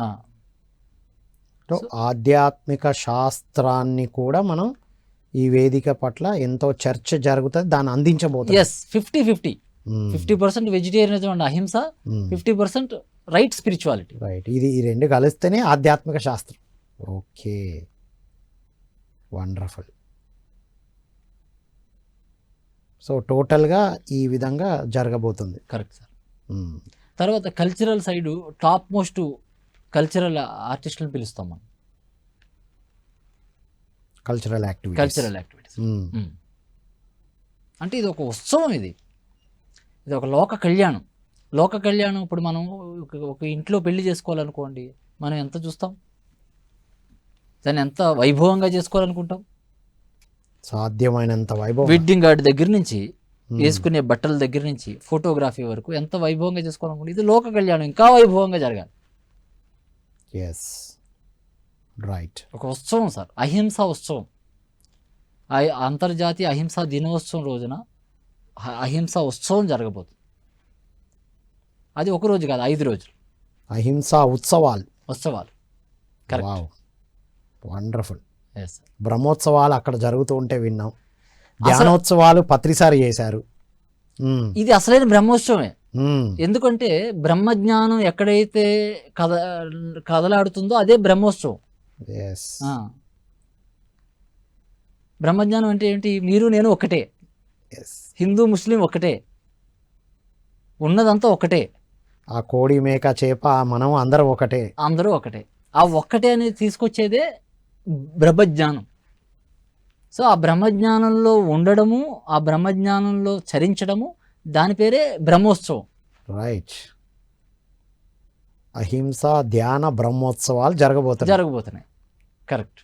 A: ఆధ్యాత్మిక శాస్త్రాన్ని కూడా మనం ఈ వేదిక పట్ల ఎంతో చర్చ జరుగుతుంది, దాన్ని అందించబోతుంది.
B: 50-50. 50% వెజిటేరియనిజం అండ్ అహింస, 50% రైట్ స్పిరిచువాలిటీ.
A: రైట్. ఈ 2 కలిస్తేనే ఆధ్యాత్మిక శాస్త్రం. Okay, wonderful. సో టోటల్గా ఈ విధంగా జరగబోతుంది.
B: Correct sir. తర్వాత cultural side top most cultural ఆర్టిస్టులను పిలుస్తాం మనం.
A: కల్చరల్ యాక్టివిటీస్
B: అంటే ఇది ఒక ఉత్సవం, ఇది ఒక లోక కళ్యాణం. ఇప్పుడు మనం ఒక ఇంట్లో పెళ్లి చేసుకోవాలనుకోండి, మనం ఎంత చూస్తాం, దాన్ని ఎంత వైభవంగా చేసుకోవాలనుకుంటాం.
A: సాధ్యమైనంత వైభవం.
B: వెడ్డింగ్ కార్డు దగ్గర నుంచి, వేసుకునే బట్టల దగ్గర నుంచి, ఫోటోగ్రఫీ వరకు ఎంత వైభవంగా చేసుకోవాలనుకుంటే, ఇది లోక కళ్యాణం ఇంకా వైభవంగా జరగాలి.
A: రైట్.
B: ఒక ఉత్సవం సార్, అహింసా ఉత్సవం. అంతర్జాతీయ అహింసా దినోత్సవం రోజున అహింసా ఉత్సవం జరగబోతుంది. అది 1 రోజు కాదు, 5 రోజులు
A: అహింసా ఉత్సవాలు.
B: కరెక్ట్.
A: వండర్ఫుల్. బ్రహ్మోత్సవాలు అక్కడ జరుగుతూ ఉంటే విన్నాం. ధ్యానోత్సవాలు పత్రిసారి చేశారు.
B: ఇది అసలైన బ్రహ్మోత్సవమే. ఎందుకంటే బ్రహ్మజ్ఞానం ఎక్కడైతే కదలాడుతుందో అదే బ్రహ్మోత్సవం. బ్రహ్మజ్ఞానం అంటే ఏంటి? మీరు నేను ఒకటే, హిందూ ముస్లిం ఒకటే, ఉన్నదంతా ఒకటే.
A: ఆ కోడి మేక చేప మనం అందరం ఒకటే.
B: అందరూ ఒకటే. ఆ ఒక్కటే అనేది తీసుకొచ్చేదే బ్రహ్మజ్ఞానం. సో ఆ బ్రహ్మజ్ఞానంలో ఉండడము, ఆ బ్రహ్మజ్ఞానంలో చరించడము, దాని పేరే బ్రహ్మోత్సవం.
A: రైట్. అహింస ధ్యాన బ్రహ్మోత్సవాలు
B: జరగబోతున్నాయి. కరెక్ట్.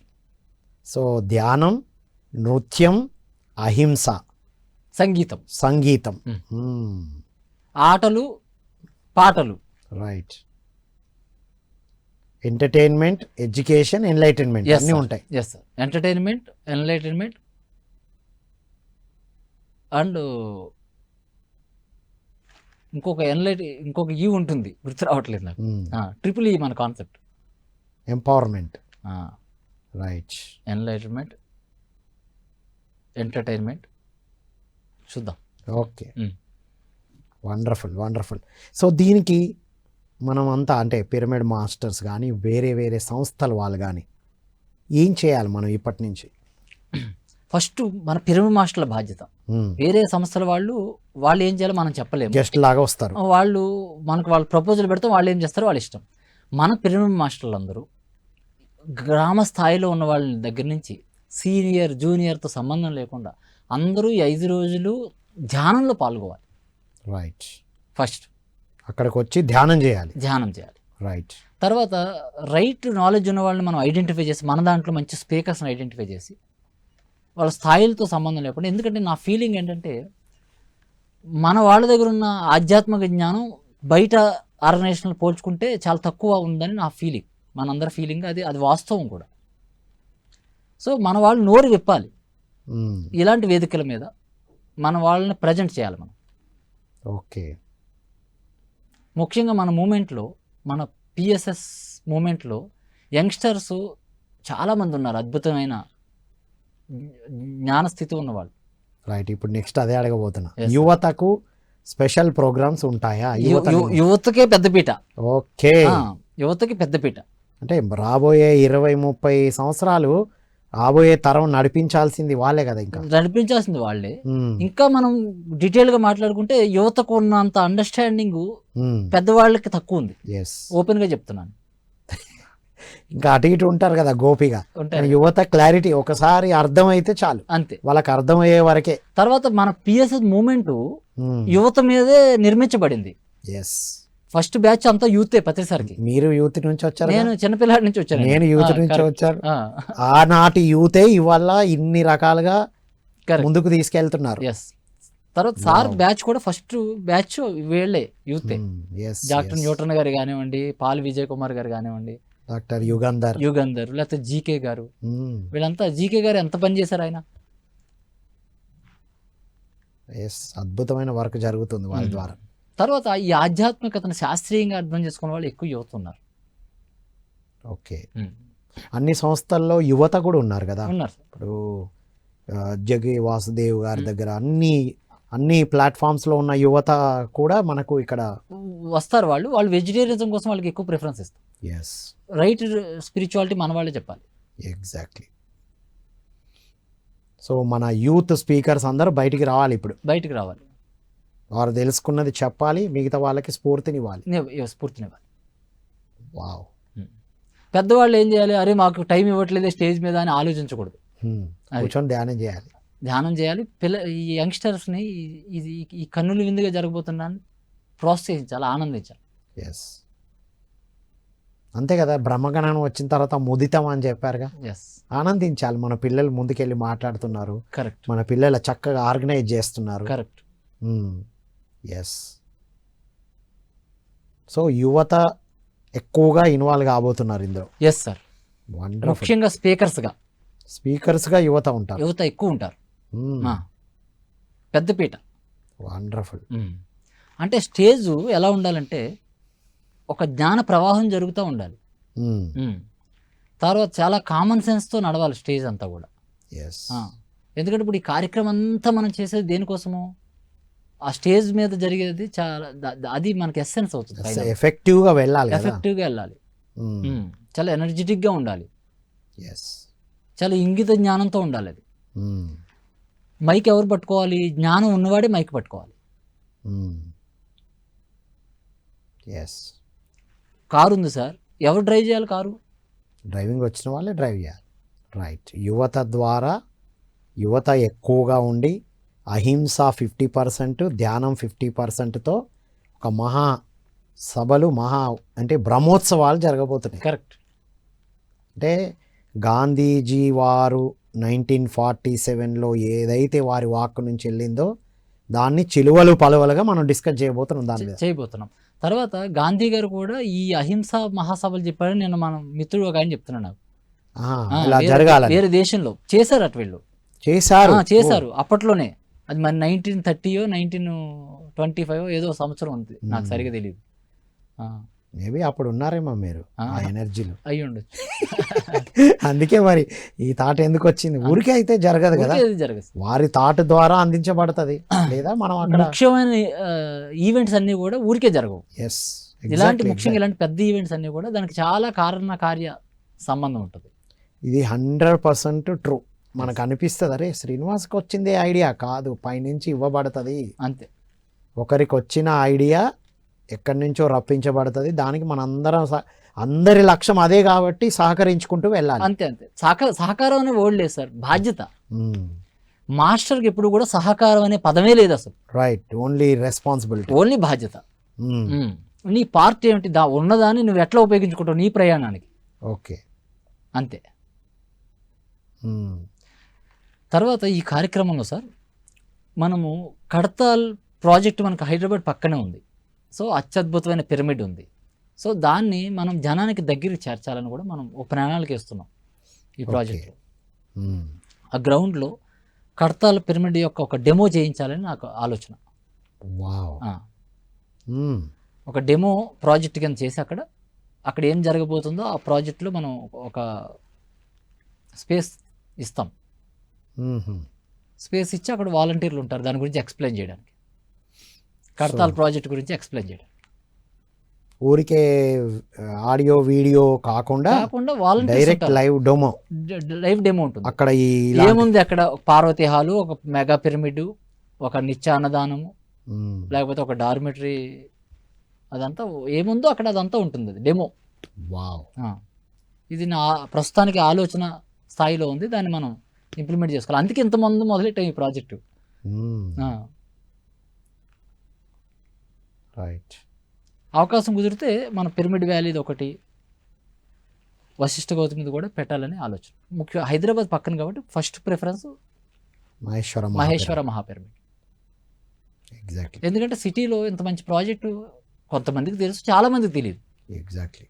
A: సో ధ్యానం, నృత్యం, అహింస, సంగీతం.
B: ఆటలు, పాటలు.
A: రైట్. ఎంటర్టైన్మెంట్, ఎడ్యుకేషన్, ఎన్లైటన్మెంట్ అన్నీ ఉంటాయి.
B: Yes sir. Entertainment, enlightenment and ఇంకొక ఈ ఉంటుంది, గుర్తు రావట్లేదు నాకు. ట్రిపుల్ ఈ మన concept.
A: Empowerment. Right.
B: Enlightenment, entertainment చూద్దాం.
A: ఓకే. వండర్ఫుల్. సో దీనికి మనం అంతా అంటే పిరమిడ్ మాస్టర్స్ కానీ వేరే వేరే సంస్థల వాళ్ళు కానీ ఏం చేయాలి మనం ఇప్పటి నుంచి?
B: ఫస్ట్ మన పిరమిడ్ మాస్టర్ల బాధ్యత. వేరే సంస్థల వాళ్ళు ఏం చేయాలో మనం చెప్పలేము.
A: గెస్ట్ లాగా వస్తారు
B: వాళ్ళు, వాళ్ళు ప్రపోజల్ పెడతాం, వాళ్ళు ఏం చేస్తారో వాళ్ళ ఇష్టం. మన పిరమిడ్ మాస్టర్లు అందరూ గ్రామ స్థాయిలో ఉన్న వాళ్ళ దగ్గర నుంచి సీనియర్ జూనియర్తో సంబంధం లేకుండా అందరూ ఈ 5 రోజులు ధ్యానంలో పాల్గొవాలి.
A: రైట్.
B: ఫస్ట్
A: అక్కడికి వచ్చి ధ్యానం చేయాలి. రైట్.
B: తర్వాత రైట్ నాలెడ్జ్ ఉన్న వాళ్ళని మనం ఐడెంటిఫై చేసి, మన దాంట్లో మంచి స్పీకర్స్ని ఐడెంటిఫై చేసి, వాళ్ళ స్థాయిలతో సంబంధం లేకుండా. ఎందుకంటే నా ఫీలింగ్ ఏంటంటే, మన వాళ్ళ దగ్గర ఉన్న ఆధ్యాత్మిక జ్ఞానం బయట ఆర్గనైజేషన్లు పోల్చుకుంటే చాలా తక్కువ ఉందని నా ఫీలింగ్, మనందరి ఫీలింగ్. అది వాస్తవం కూడా. సో మన వాళ్ళు నోరు విప్పాలి. ఇలాంటి వేదికల మీద మన వాళ్ళని ప్రజెంట్ చేయాలి మనం.
A: ఓకే.
B: ముఖ్యంగా మన మూమెంట్లో, మన పిఎస్ఎస్ మూమెంట్లో యంగ్స్టర్స్ చాలామంది ఉన్నారు, అద్భుతమైన జ్ఞానస్థితి ఉన్నవాళ్ళు.
A: రైట్. ఇప్పుడు నెక్స్ట్ అదే అడగబోతున్నా. యువతకు స్పెషల్ ప్రోగ్రామ్స్ ఉంటాయా?
B: యువతకే పెద్దపీట.
A: ఓకే.
B: యువతకి పెద్దపీట.
A: అంటే రాబోయే 20-30 సంవత్సరాలు రాబోయే తరం నడిపించాల్సింది వాళ్ళే కదా. ఇంకా
B: నడిపించాల్సింది వాళ్ళే. ఇంకా మనం డీటెయిల్ గా మాట్లాడుకుంటే యువతకు ఉన్నంత అండర్స్టాండింగ్ పెద్దవాళ్ళకి తక్కువ ఉంది. ఓపెన్ గా చెప్తున్నాను.
A: ఇంకా అటు ఇటు ఉంటారు కదా గోపిగా. యువత క్లారిటీ ఒకసారి అర్థమైతే చాలు, అంతే, వాళ్ళకి అర్థమయ్యే వరకే.
B: తర్వాత మన పిఎస్ఎస్ మూమెంట్ యువత మీదే నిర్మించబడింది. ఫస్ట్ బ్యాచ్ అంతా యూతే. ప్రతిసారికి
A: మీరు యూత్ నుంచి వచ్చారు,
B: నేను చిన్నపిల్లాడి నుంచి వచ్చాను.
A: నేను యూత్ నుంచి వచ్చాను. ఆనాటి యూతే ఇవాళ ఇన్ని రకాలుగా ముందుకు తీసుకెళ్తున్నారు.
B: తర్వాత సార్ బ్యాచ్ కూడా ఫస్ట్ బ్యాచ్ వీళ్ళే యూతే. డాక్టర్ న్యూటన్ గారు కానివ్వండి, పాల్ విజయ్ కుమార్ గారు కానివ్వండి,
A: డాక్టర్ యుగంధర్
B: లేకపోతే జీకే గారు, వీళ్ళంతా. జీకే గారు ఎంత పని చేశారు ఆయన.
A: అద్భుతమైన వర్క్ జరుగుతుంది వాళ్ళ ద్వారా.
B: తర్వాత ఈ ఆధ్యాత్మికతను శాస్త్రీయంగా అర్థం చేసుకునే వాళ్ళు ఎక్కువ యువత ఉన్నారు.
A: ఓకే. అన్ని సంస్థల్లో యువత కూడా ఉన్నారు కదా. ఇప్పుడు జగి వాసుదేవ్ గారి దగ్గర అన్ని ప్లాట్ఫామ్స్లో ఉన్న యువత కూడా మనకు ఇక్కడ
B: వస్తారు. వాళ్ళు వెజిటేరియనిజం కోసం వాళ్ళకి ఎక్కువ ప్రిఫరెన్స్ ఇస్తారు. రైట్ స్పిరిచువాలిటీ మన వాళ్ళే చెప్పాలి.
A: ఎగ్జాక్ట్లీ. సో మన యూత్ స్పీకర్స్ అందరూ బయటికి రావాలి.
B: బయటికి రావాలి.
A: వారు తెలుసుకున్నది చెప్పాలి, మిగతా వాళ్ళకి స్ఫూర్తినివ్వాలి. వావ్.
B: పెద్దవాళ్ళు ఏం చేయాలి? అరే మాకు టైం ఇవ్వట్లేదు స్టేజ్ మీద అని ఆలోచించకూడదు.
A: కూర్చొని ధ్యానం చేయాలి.
B: ఈ యంగ్స్టర్స్ని ఈ కన్నులు విందుగా జరగబోతున్నాను ప్రోత్సహించాలి, ఆనందించాలి.
A: అంతే కదా. బ్రహ్మగణనం వచ్చిన తర్వాత ముదితం అని చెప్పారుగా. ఆనందించాలి. మన పిల్లలు ముందుకెళ్ళి మాట్లాడుతున్నారు.
B: కరెక్ట్.
A: మన పిల్లలు చక్కగా ఆర్గనైజ్ చేస్తున్నారు.
B: కరెక్ట్.
A: సో యువత ఎక్కువగా ఇన్వాల్వ్ కాబోతున్నారు ఇందులో.
B: Yes sir. ముఖ్యంగా స్పీకర్స్గా యువత ఎక్కువ ఉంటారు. పెద్దపీట.
A: వండర్ఫుల్.
B: అంటే స్టేజ్ ఎలా ఉండాలంటే ఒక జ్ఞాన ప్రవాహం జరుగుతూ ఉండాలి. తర్వాత చాలా కామన్ సెన్స్తో నడవాలి స్టేజ్ అంతా కూడా. ఎందుకంటే ఇప్పుడు ఈ కార్యక్రమం అంతా మనం చేసేది దేనికోసము? ఆ స్టేజ్ మీద జరిగేది చాలా, అది మనకి ఎస్సెన్స్ అవుతుంది.
A: ఎఫెక్టివ్గా వెళ్ళాలి.
B: చాలా ఎనర్జెటిక్గా ఉండాలి. చాలా ఇంగిత జ్ఞానంతో ఉండాలి. అది మైక్ ఎవరు పట్టుకోవాలి? జ్ఞానం ఉన్నవాడే మైక్ పట్టుకోవాలి.
A: ఎస్,
B: కారు ఉంది సార్, ఎవరు డ్రైవ్ చేయాలి కారు?
A: డ్రైవింగ్ వచ్చిన వాళ్ళే డ్రైవ్ చేయాలి. రైట్. యువత ద్వారా, యువత ఎక్కువగా ఉండి అహింస 50%, ధ్యానం 50%తో ఒక మహా సభలు, అంటే బ్రహ్మోత్సవాలు జరగబోతున్నాయి.
B: కరెక్ట్.
A: అంటే గాంధీజీ వారు 1947లో ఏదైతే వారి వాక్కు నుంచి వెళ్ళిందో దాన్ని చిలువలు పలువలుగా మనం డిస్కస్ చేయబోతున్నాం దాని మీద.
B: చేయబోతున్నాం. తర్వాత గాంధీ గారు కూడా ఈ అహింస మహాసభలు చెప్పారని నేను మన మిత్రుడు ఒక ఆయన చెప్తున్నాను నాకు.
A: ఇలా జరగాలి.
B: వేరే దేశంలో చేశారు అటు వీళ్ళు, చేశారు అప్పట్లోనే. అది మరి 1930 1925 ఏదో సంవత్సరం ఉంది, నాకు సరిగా తెలియదు.
A: మేబీ అప్పుడు ఉన్నారేమో మీరు ఆ ఎనర్జీలో.
B: అయ్యి ఉండొచ్చు.
A: అందుకే మరి ఈ తాట ఎందుకు వచ్చింది? ఊరికే అయితే జరగదు కదా,
B: జరగదు.
A: వారి తాట ద్వారా అందించబడుతుంది. లేదా మనం అక్కడ
B: ముఖ్యమైన ఈవెంట్స్ అన్ని కూడా ఊరికే జరగవు.
A: ఎస్,
B: ఇలాంటి ముఖ్యంగా ఇలాంటి పెద్ద ఈవెంట్స్ అన్ని కూడా దానికి చాలా కార్య సంబంధం ఉంటుంది.
A: ఇది 100% ట్రూ. మనకు అనిపిస్తుంది అరే శ్రీనివాస్కి వచ్చిందే ఐడియా కాదు, పైనుంచి ఇవ్వబడుతుంది అంతే. ఒకరికి వచ్చిన ఐడియా ఎక్కడి నుంచో రప్పించబడుతుంది. దానికి మనందరం అందరి లక్ష్యం అదే కాబట్టి సహకరించుకుంటూ వెళ్ళాలి.
B: అంతే అంతే. సహకారం అనే వర్డ్ లేదు సార్, బాధ్యత. మాస్టర్కి ఎప్పుడు కూడా సహకారం అనే పదమే లేదు అసలు.
A: రైట్, ఓన్లీ రెస్పాన్సిబిలిటీ,
B: ఓన్లీ బాధ్యత. నీ పార్ట్ ఏమిటి, ఉన్నదాన్ని నువ్వు ఎట్లా ఉపయోగించుకుంటావు నీ ప్రయాణానికి.
A: ఓకే,
B: అంతే. తర్వాత ఈ కార్యక్రమంలో సార్ మనము కడతాల్ ప్రాజెక్ట్ మనకు హైదరాబాద్ పక్కనే ఉంది. సో అత్యద్భుతమైన పిరమిడ్ ఉంది. సో దాన్ని మనం జనానికి దగ్గరికి చేర్చాలని కూడా మనం ఒక ప్రణాళిక ఇస్తున్నాం ఈ ప్రాజెక్ట్లో. ఆ గ్రౌండ్లో కడతాల్ పిరమిడ్ యొక్క ఒక డెమో చేయించాలని నాకు ఆలోచన. ఒక డెమో ప్రాజెక్ట్ కింద చేసి అక్కడ ఏం జరగబోతుందో ఆ ప్రాజెక్ట్లో మనం ఒక స్పేస్ ఇస్తాం. స్పేస్ ఇచ్చి అక్కడ వాలంటీర్లు ఉంటారు దాని గురించి ఎక్స్ప్లెయిన్ చేయడానికి, కడతాల్ ప్రాజెక్ట్ గురించి ఎక్స్ప్లెయిన్ చేయడానికి.
A: ఊరికే ఆడియో వీడియో కాకుండా డైరెక్ట్ లైవ్
B: డెమో ఉంటుంది.
A: అక్కడ
B: ఏముంది, అక్కడ పార్వతీ హాలు, ఒక మెగా పిరమిడ్, ఒక నిత్య అన్నదానము, లేకపోతే ఒక డార్మెటరీ, అదంతా ఏముందో అక్కడ అదంతా ఉంటుంది. అది డెమో. ఇది నా ప్రస్తుతానికి ఆలోచన స్థాయిలో ఉంది, దాన్ని మనం ఇంప్లిమెంట్ చేసుకోవాలి. అందుకే ఇంతమంది మొదలెట్టాం ఈ ప్రాజెక్టు.
A: రైట్.
B: అవకాశం కుదిరితే మన పిరమిడ్ వ్యాలీది ఒకటి, వశిష్ఠ గౌతమిది కూడా పెట్టాలని ఆలోచన. ముఖ్యంగా హైదరాబాద్ పక్కన కాబట్టి ఫస్ట్ ప్రిఫరెన్స్ మహేశ్వర మహాపిరమిడ్.
A: ఎగ్జాక్ట్లీ.
B: ఎందుకంటే సిటీలో ఇంత మంచి ప్రాజెక్టు కొంతమందికి తెలుసు, చాలా మందికి తెలియదు.
A: ఎగ్జాక్ట్లీ.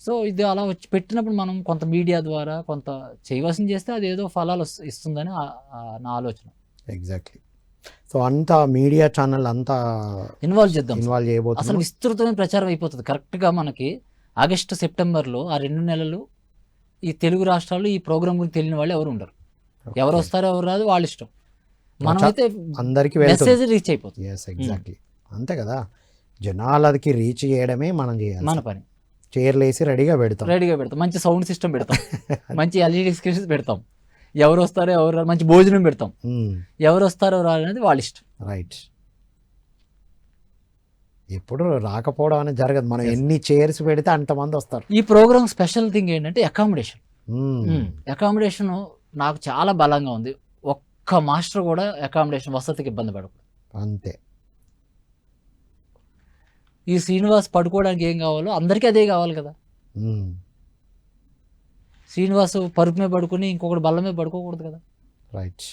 B: సో ఇది అలా వచ్చి పెట్టినప్పుడు మనం కొంత మీడియా ద్వారా కొంత చేయవలసింది చేస్తే అది ఏదో ఫలాలు ఇస్తుందని నా ఆలోచన.
A: ఎగ్జాక్ట్లీ. సో అంతా మీడియా ఛానల్ అంతా
B: ఇన్వాల్వ్ చేయబోతుంది. అసలు
A: చేద్దాం.
B: విస్తృతమైన ప్రచారం అయిపోతుంది. కరెక్ట్గా మనకి ఆగస్టు సెప్టెంబర్లో ఆ 2 నెలలు ఈ తెలుగు రాష్ట్రాల్లో ఈ ప్రోగ్రామ్ గురించి తెలియని వాళ్ళు ఎవరు ఉండరు. ఎవరు వస్తారో ఎవరు రాదు వాళ్ళ ఇష్టం. మనమైతే
A: అందరికీ
B: మెసేజ్ రీచ్ అయిపోతుంది.
A: ఎగ్జాక్ట్లీ, అంతే కదా. జనాలకి రీచ్ చేయడమే మనం చేయాలి,
B: మన పని.
A: చైర్లేసి రెడీగా పెడతాం,
B: మంచి సౌండ్ సిస్టమ్ పెడతాం, మంచి ఎల్ఈడి స్క్రీన్స్ పెడతాం, ఎవరు వస్తారో ఎవరు, మంచి భోజనం పెడతాం, ఎవరు వస్తారో రాలనేది వాళ్ళ ఇష్టం.
A: రైట్. ఎప్పుడు రాకపోవడం అనేది జరగదు. మనం ఎన్ని చైర్స్ పెడితే అంతమంది వస్తారు.
B: ఈ ప్రోగ్రామ్ స్పెషల్ థింగ్ ఏంటంటే అకామిడేషన్. అకామిడేషన్ నాకు చాలా బలంగా ఉంది. ఒక్క మాస్టర్ కూడా అకామిడేషన్ వసతికి ఇబ్బంది పడకూడదు.
A: అంతే.
B: ఈ శ్రీనివాస్ పడుకోవడానికి ఏం కావాలో అందరికీ అదే కావాలి కదా. శ్రీనివాస్ పరుపు మీద పడుకుని ఇంకొకటి బల్ల మీద పడుకోకూడదు కదా.
A: రైట్.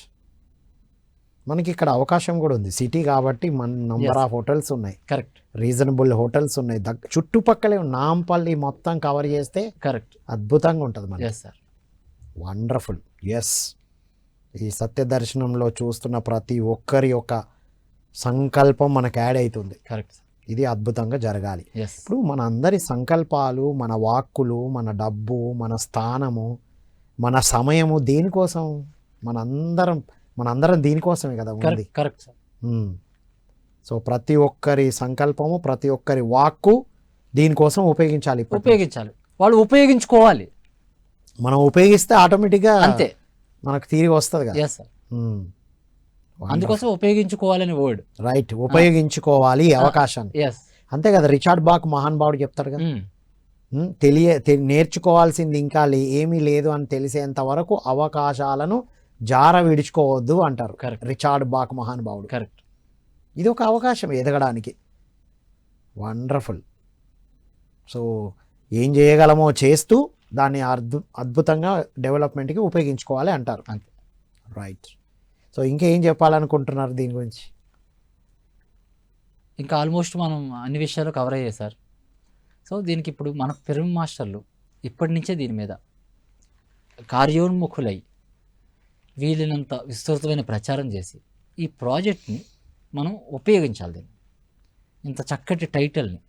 A: మనకి ఇక్కడ అవకాశం కూడా ఉంది, సిటీ కాబట్టి మన నంబర్ ఆఫ్ హోటల్స్ ఉన్నాయి.
B: కరెక్ట్.
A: రీజనబుల్ హోటల్స్ ఉన్నాయి. చుట్టుపక్కలే నాంపల్లి మొత్తం కవర్ చేస్తే
B: కరెక్ట్
A: అద్భుతంగా ఉంటుంది మనకి.
B: Yes sir,
A: wonderful. ఎస్. ఈ సత్య దర్శనంలో చూస్తున్న ప్రతి ఒక్కరి యొక్క సంకల్పం మనకు యాడ్ అవుతుంది.
B: కరెక్ట్.
A: ఇది అద్భుతంగా జరగాలి.
B: ఎస్.
A: ఇప్పుడు మన అందరి సంకల్పాలు, మన వాక్కులు, మన డబ్బు, మన స్థానము, మన సమయము దేనికోసం? మనందరం దీనికోసమే కదా ఉంది.
B: Correct sir.
A: సో ప్రతి ఒక్కరి సంకల్పము, ప్రతి ఒక్కరి వాక్కు దీనికోసం ఉపయోగించాలి.
B: వాళ్ళు ఉపయోగించుకోవాలి.
A: మనం ఉపయోగిస్తే ఆటోమేటిక్గా
B: అంతే
A: మనకు తిరిగి వస్తుంది కదా.
B: Yes sir. అందుకోసం ఉపయోగించుకోవాలని వర్డ్.
A: రైట్. ఉపయోగించుకోవాలి అవకాశాన్ని.
B: ఎస్.
A: అంతే కదా, రిచార్డ్ బాక్ మహానుభావుడు చెప్తారు కదా,
B: ఉమ్,
A: నేర్చుకోవాల్సింది ఇంకా ఏమీ లేదు అని తెలిసేంత వరకు అవకాశాలను జార విడుచుకోవద్దు అంటారు
B: Correct.
A: రిచార్డ్ బాక్ మహానుభావుడు.
B: కరెక్ట్.
A: ఇది ఒక అవకాశం ఎదగడానికి. వండర్ఫుల్. సో ఏం చేయగలమో చేస్తూ దాన్ని అద్భుతంగా డెవలప్మెంట్కి ఉపయోగించుకోవాలి అంటారు.
B: అంతే.
A: రైట్. సో ఇంకా ఏం చెప్పాలనుకుంటున్నారు దీని గురించి?
B: ఇంకా ఆల్మోస్ట్ మనం అన్ని విషయాలు కవర్ అయ్యాయి సార్. సో దీనికి ఇప్పుడు మన ఫిల్మ్ మాస్టర్లు ఇప్పటి నుంచే దీని మీద కార్యోన్ముఖులై వీలైనంత విస్తృతమైన ప్రచారం చేసి ఈ ప్రాజెక్ట్ని మనం ఉపయోగించాలి. దీన్ని ఇంత చక్కటి టైటిల్ని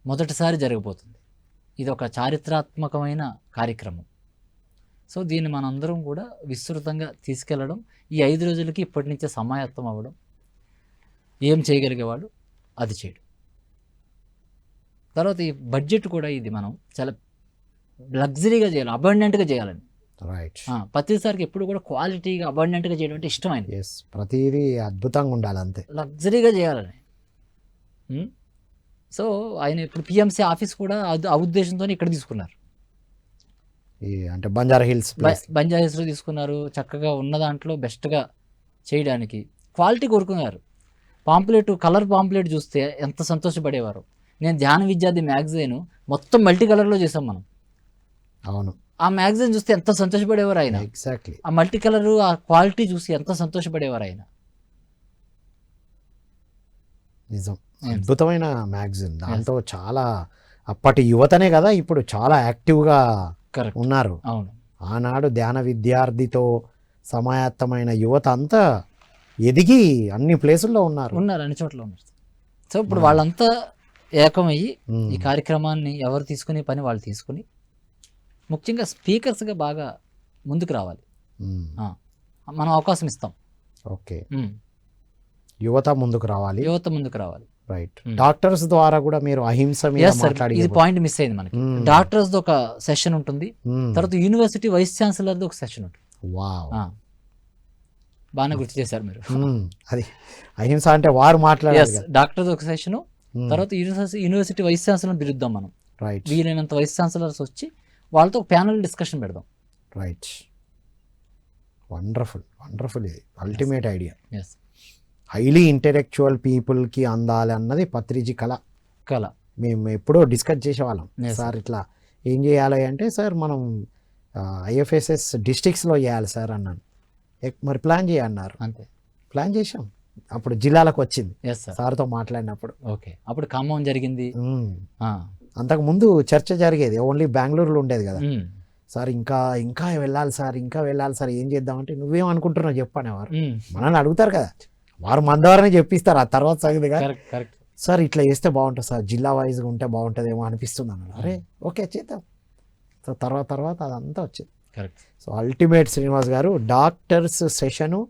B: మొదటిసారి జరగబోతుంది. ఇది ఒక చారిత్రాత్మకమైన కార్యక్రమం. సో దీన్ని మనందరం కూడా విస్తృతంగా తీసుకెళ్ళడం, ఈ 5 రోజులకి ఇప్పటి నుంచే సమాయత్తం అవ్వడం, ఏం చేయగలిగేవాళ్ళు అది చేయడం. తర్వాత ఈ బడ్జెట్ కూడా ఇది మనం చాలా లగ్జరీగా చేయాలి, అబండెంట్గా చేయాలని.
A: రైట్.
B: ప్రతిసారికి ఎప్పుడు కూడా క్వాలిటీగా అబండెంట్గా చేయడం అంటే ఇష్టమైనది.
A: ఎస్, ప్రతిదీ అద్భుతంగా ఉండాలి, అంతే.
B: లగ్జరీగా చేయాలని. సో ఆయన ఇప్పుడు పిఎంసి ఆఫీస్ కూడా ఆ ఉద్దేశంతో ఇక్కడ తీసుకున్నారు.
A: అంటే బంజారా హిల్స్
B: బంజారాహిల్స్లో తీసుకున్నారు. చక్కగా ఉన్న దాంట్లో బెస్ట్గా చేయడానికి క్వాలిటీ కోరుకున్నారు. పాంప్లెట్, కలర్ పాంప్లెట్ చూస్తే ఎంత సంతోషపడేవారు. నేను ధ్యాన విద్యార్థి మ్యాగజైన్ మొత్తం మల్టీ కలర్లో చేసాం మనం.
A: అవును.
B: ఆ మ్యాగజైన్ చూస్తే ఎంత సంతోషపడేవారు ఆయన.
A: ఎగ్జాక్ట్లీ.
B: ఆ మల్టీ కలర్, ఆ క్వాలిటీ చూసి ఎంత సంతోషపడేవారు ఆయన.
A: నిజం, అద్భుతమైన మ్యాగజైన్. దాంతో చాలా అప్పటి యువతనే కదా ఇప్పుడు చాలా యాక్టివ్గా ఉన్నారు.
B: అవును.
A: ఆనాడు ధ్యాన విద్యార్థితో సమాయత్తమైన యువత అంతా ఎదిగి అన్ని ప్లేసుల్లో ఉన్నారు,
B: అన్ని చోట్ల ఉన్నారు. సో ఇప్పుడు వాళ్ళంతా ఏకమయ్యి ఈ కార్యక్రమాన్ని ఎవరు తీసుకునే పని వాళ్ళు తీసుకుని, ముఖ్యంగా స్పీకర్స్గా బాగా ముందుకు రావాలి. మనం అవకాశం ఇస్తాం.
A: ఓకే, యువత ముందుకు రావాలి. రైట్. డాక్టర్స్ ద్వారా కూడా మీరు అహింస మీద మాట్లాడి,
B: ఇది పాయింట్ మిస్ అయింది మనకి. డాక్టర్స్ ఒక సెషన్ ఉంటుంది, తర్వాత యూనివర్సిటీ వైస్ ఛాన్సలర్ ఒక సెషన్ ఉంటుంది.
A: వావ్,
B: బాగానే గుర్తు చేశారు మీరు.
A: అది అహింస అంటే వారు మాట్లాడారు.
B: డాక్టర్స్ ఒక సెషన్, తర్వాత యూనివర్సిటీ వైస్ ఛాన్సలర్ పిలుద్దాం మనం.
A: రైట్.
B: వీలైనంత వైస్ ఛాన్సలర్స్ వచ్చి వాళ్ళతో ఒక ప్యానల్ డిస్కషన్ పెడదాం.
A: రైట్. వండర్ఫుల్. ఇది అల్టిమేట్ ఐడియా. హైలీ ఇంటెలెక్చువల్ పీపుల్కి అందాలి అన్నది పత్రిజీ కళ. మేము ఎప్పుడో డిస్కస్ చేసేవాళ్ళం. సార్ ఇట్లా ఏం చేయాలి అంటే, సార్ మనం ఐఎఫ్ఎస్ఎస్ డిస్ట్రిక్ట్స్లో చేయాలి సార్ అన్నాను. మరి ప్లాన్ చేయన్నారు.
B: అంతే,
A: ప్లాన్ చేసాం. అప్పుడు జిల్లాలకు వచ్చింది సార్తో మాట్లాడినప్పుడు.
B: ఓకే, అప్పుడు ఖమ్మం జరిగింది.
A: అంతకుముందు చర్చ జరిగేది ఓన్లీ బెంగళూరులో ఉండేది కదా. సార్ ఇంకా వెళ్ళాలి సార్ ఏం చేద్దామంటే, నువ్వేం అనుకుంటున్నావు చెప్పనేవారు. మనల్ని అడుగుతారు కదా, వారు మన ద్వారానే చెప్పిస్తారు. ఆ తర్వాత సగదిగా సార్ ఇట్లా చేస్తే బాగుంటుంది సార్, జిల్లా వైజ్గా ఉంటే బాగుంటుందేమో అనిపిస్తుంది అన్నాడు. అరే ఓకే చేద్దాం. సో తర్వాత అదంతా వచ్చింది. సో అల్టిమేట్ శ్రీనివాస్ గారు, డాక్టర్స్ సెషను,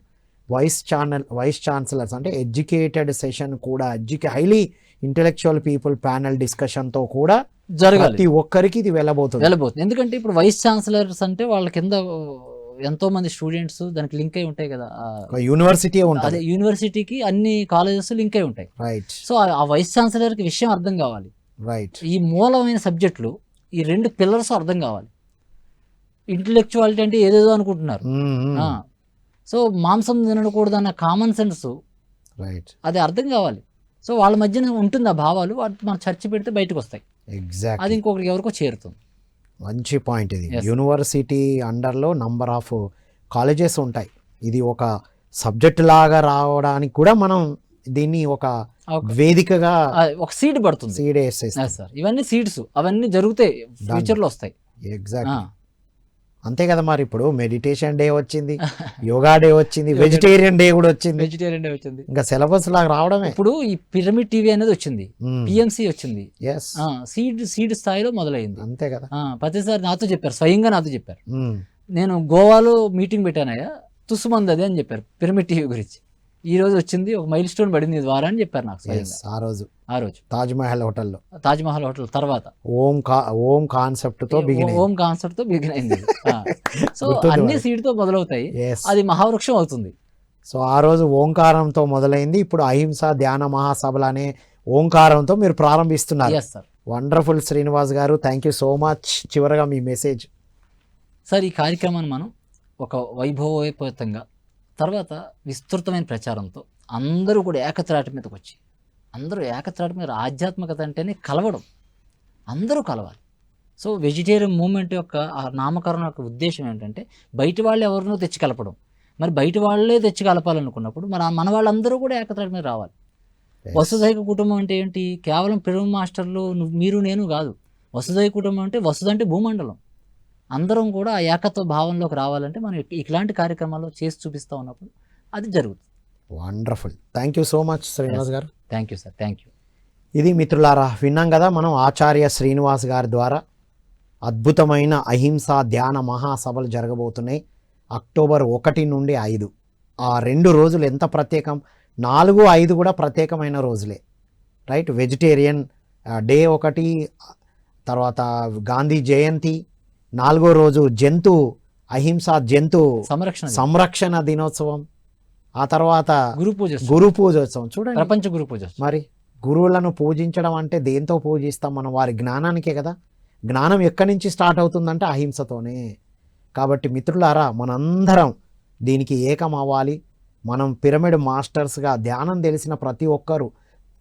A: వైస్ ఛాన్సలర్స్ అంటే ఎడ్యుకేటెడ్ సెషన్ కూడా, హైలీ ఇంటెలెక్చువల్ పీపుల్ ప్యానల్ డిస్కషన్తో కూడా జరగాలి. ప్రతి ఒక్కరికి ఇది వెళ్ళబోతుంది.
B: ఎందుకంటే ఇప్పుడు వైస్ ఛాన్సలర్స్ అంటే వాళ్ళ కింద ఎంతో మంది స్టూడెంట్స్ దానికి లింక్ అయి ఉంటాయి కదా.
A: యూనివర్సిటీ ఉంటుంది,
B: యూనివర్సిటీకి అన్ని కాలేజెస్ లింక్ అయి ఉంటాయి.
A: రైట్.
B: సో ఆ వైస్ ఛాన్సలర్ కి విషయం అర్థం కావాలి.
A: రైట్.
B: ఈ మూలమైన సబ్జెక్టులు, ఈ 2 పిల్లర్స్ అర్థం కావాలి. ఇంటెలెక్చువాలిటీ అంటే ఏదేదో అనుకుంటున్నారు. సో మాంసం తినకూడదు అన్న కామన్ సెన్స్,
A: రైట్,
B: అది అర్థం కావాలి. సో వాళ్ళ మధ్యన ఉంటుంది ఆ భావాలు, మనం చర్చ పెడితే బయటకు వస్తాయి.
A: ఎగ్జాక్ట్.
B: అది ఇంకొకరికి ఎవరికో చేరుతుంది.
A: మంచి పాయింట్ ఇది. యూనివర్సిటీ అండర్లో నంబర్ ఆఫ్ కాలేజెస్ ఉంటాయి. ఇది ఒక సబ్జెక్ట్ లాగా రావడానికి కూడా మనం దీన్ని ఒక వేదికగా,
B: ఒక సీడ్ పడుతుంది.
A: సీడ్ వేసేస్తాం
B: సార్. ఇవన్నీ సీడ్స్, అవన్నీ జరుగుతాయి, ఫ్యూచర్లో వస్తాయి.
A: ఎగ్జాక్ట్. అంతే కదా. మరి ఇప్పుడు మెడిటేషన్ డే వచ్చింది, యోగా డే వచ్చింది, వెజిటేరియన్ డే కూడా వచ్చింది. ఇంకా సిలబస్ లాగా రావడమే.
B: ఇప్పుడు ఈ పిరమిడ్ టీవీ అనేది వచ్చింది, పిఎంసి వచ్చింది, సీడ్ స్థాయిలో మొదలైంది.
A: అంతే కదా.
B: ప్రతిసారి నాతో చెప్పారు, స్వయంగా నాతో చెప్పారు. నేను గోవాలో మీటింగ్ పెట్టానయ్యా, తుస్సుమంది అది అని చెప్పారు పిరమిడ్ టీవీ గురించి. ఈ రోజు వచ్చింది, ఒక మైల్ స్టోన్ పడింది ద్వారా అని చెప్పారు నాకు.
A: ఆ రోజు తాజ్ మహల్ హోటల్
B: తర్వాత
A: ఓం కాన్సెప్ట్ తో
B: బిగిన్ అయింది. సో అన్ని సీడ్ తో మొదలవుతాయి, అది మహావృక్షం అవుతుంది.
A: సో ఆ రోజు ఓంకారంతో మొదలైంది. ఇప్పుడు అహింస ధ్యాన మహాసభలు అనే ఓంకారంతో మీరు ప్రారంభిస్తున్నారు.
B: Yes sir.
A: Wonderful Srinivas garu, thank you so much. చివరగా మీ మెసేజ్.
B: సార్, ఈ కార్యక్రమాన్ని మనం ఒక వైభవోపేతంగా తర్వాత విస్తృతమైన ప్రచారంతో అందరూ కూడా ఏకత్రాటి మీదకి వచ్చి అందరూ ఏకత్రాటి మీద ఆధ్యాత్మికత అంటేనే కలవడం, అందరూ కలవాలి. సో వెజిటేరియన్ మూవ్మెంట్ యొక్క ఆ నామకరణం యొక్క ఉద్దేశం ఏంటంటే బయట వాళ్ళు ఎవరినో తెచ్చి కలపడం. మరి బయట వాళ్ళే తెచ్చి కలపాలనుకున్నప్పుడు మన వాళ్ళందరూ కూడా ఏకత్రాటి మీద రావాలి. వసుధైక కుటుంబం అంటే ఏంటి? కేవలం పిరమిడ్ మాస్టర్లు మీరు నేను కాదు. వసుధైక కుటుంబం అంటే వసుధ అంటే భూమండలం. అందరం కూడా ఆ ఏకత్వ భావంలోకి రావాలంటే మనం ఇట్లాంటి కార్యక్రమాల్లో చేసి చూపిస్తూ ఉన్నప్పుడు అది జరుగుతుంది.
A: Wonderful, thank you so much Srinivas garu.
B: Thank you sir, thank you.
A: ఇది మిత్రులారా, విన్నాం కదా మనం ఆచార్య శ్రీనివాస్ గారి ద్వారా అద్భుతమైన అహింసా ధ్యాన మహాసభలు జరగబోతున్నాయి. అక్టోబర్ 1 నుండి 5 ఆ 2 రోజులు ఎంత ప్రత్యేకం. 4, 5 కూడా ప్రత్యేకమైన రోజులే, రైట్. వెజిటేరియన్ డే 1, తర్వాత గాంధీ జయంతి, 4వ రోజు అహింసా జంతు సంరక్షణ దినోత్సవం, ఆ తర్వాత గురు పూజోత్సవం. చూడండి,
B: ప్రపంచ గురు పూజ.
A: మరి గురువులను పూజించడం అంటే దేంతో పూజిస్తాం మనం? వారి జ్ఞానానికే కదా. జ్ఞానం ఎక్కడి నుంచి స్టార్ట్ అవుతుందంటే అహింసతోనే. కాబట్టి మిత్రులారా, మనందరం దీనికి ఏకం అవ్వాలి. మనం పిరమిడ్ మాస్టర్స్గా ధ్యానం తెలిసిన ప్రతి ఒక్కరు,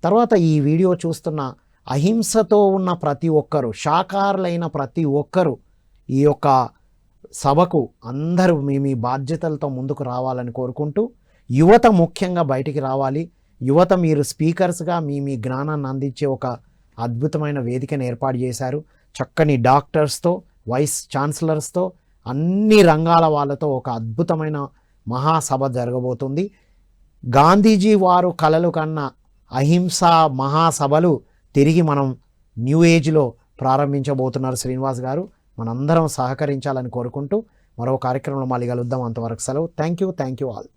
A: తర్వాత ఈ వీడియో చూస్తున్న అహింసతో ఉన్న ప్రతి ఒక్కరు, శాకాహారులైన ప్రతి ఒక్కరు ఈ యొక్క సభకు అందరూ మీ బాధ్యతలతో ముందుకు రావాలని కోరుకుంటూ, యువత ముఖ్యంగా బయటికి రావాలి. యువత మీరు స్పీకర్స్గా మీ జ్ఞానాన్ని అందించే ఒక అద్భుతమైన వేదికను ఏర్పాటు చేశారు. చక్కని డాక్టర్స్తో, వైస్ ఛాన్సలర్స్తో, అన్ని రంగాల వాళ్ళతో ఒక అద్భుతమైన మహాసభ జరగబోతుంది. గాంధీజీ వారు కలలు కన్న అహింసా మహాసభలు తిరిగి మనం న్యూ ఏజ్లో ప్రారంభించబోతున్నారు శ్రీనివాస్ గారు. మనందరం సహకరించాలని కోరుకుంటూ మరో కార్యక్రమంలో మళ్ళీ కలుద్దాం. అంతవరకు సెలవు. Thank you all.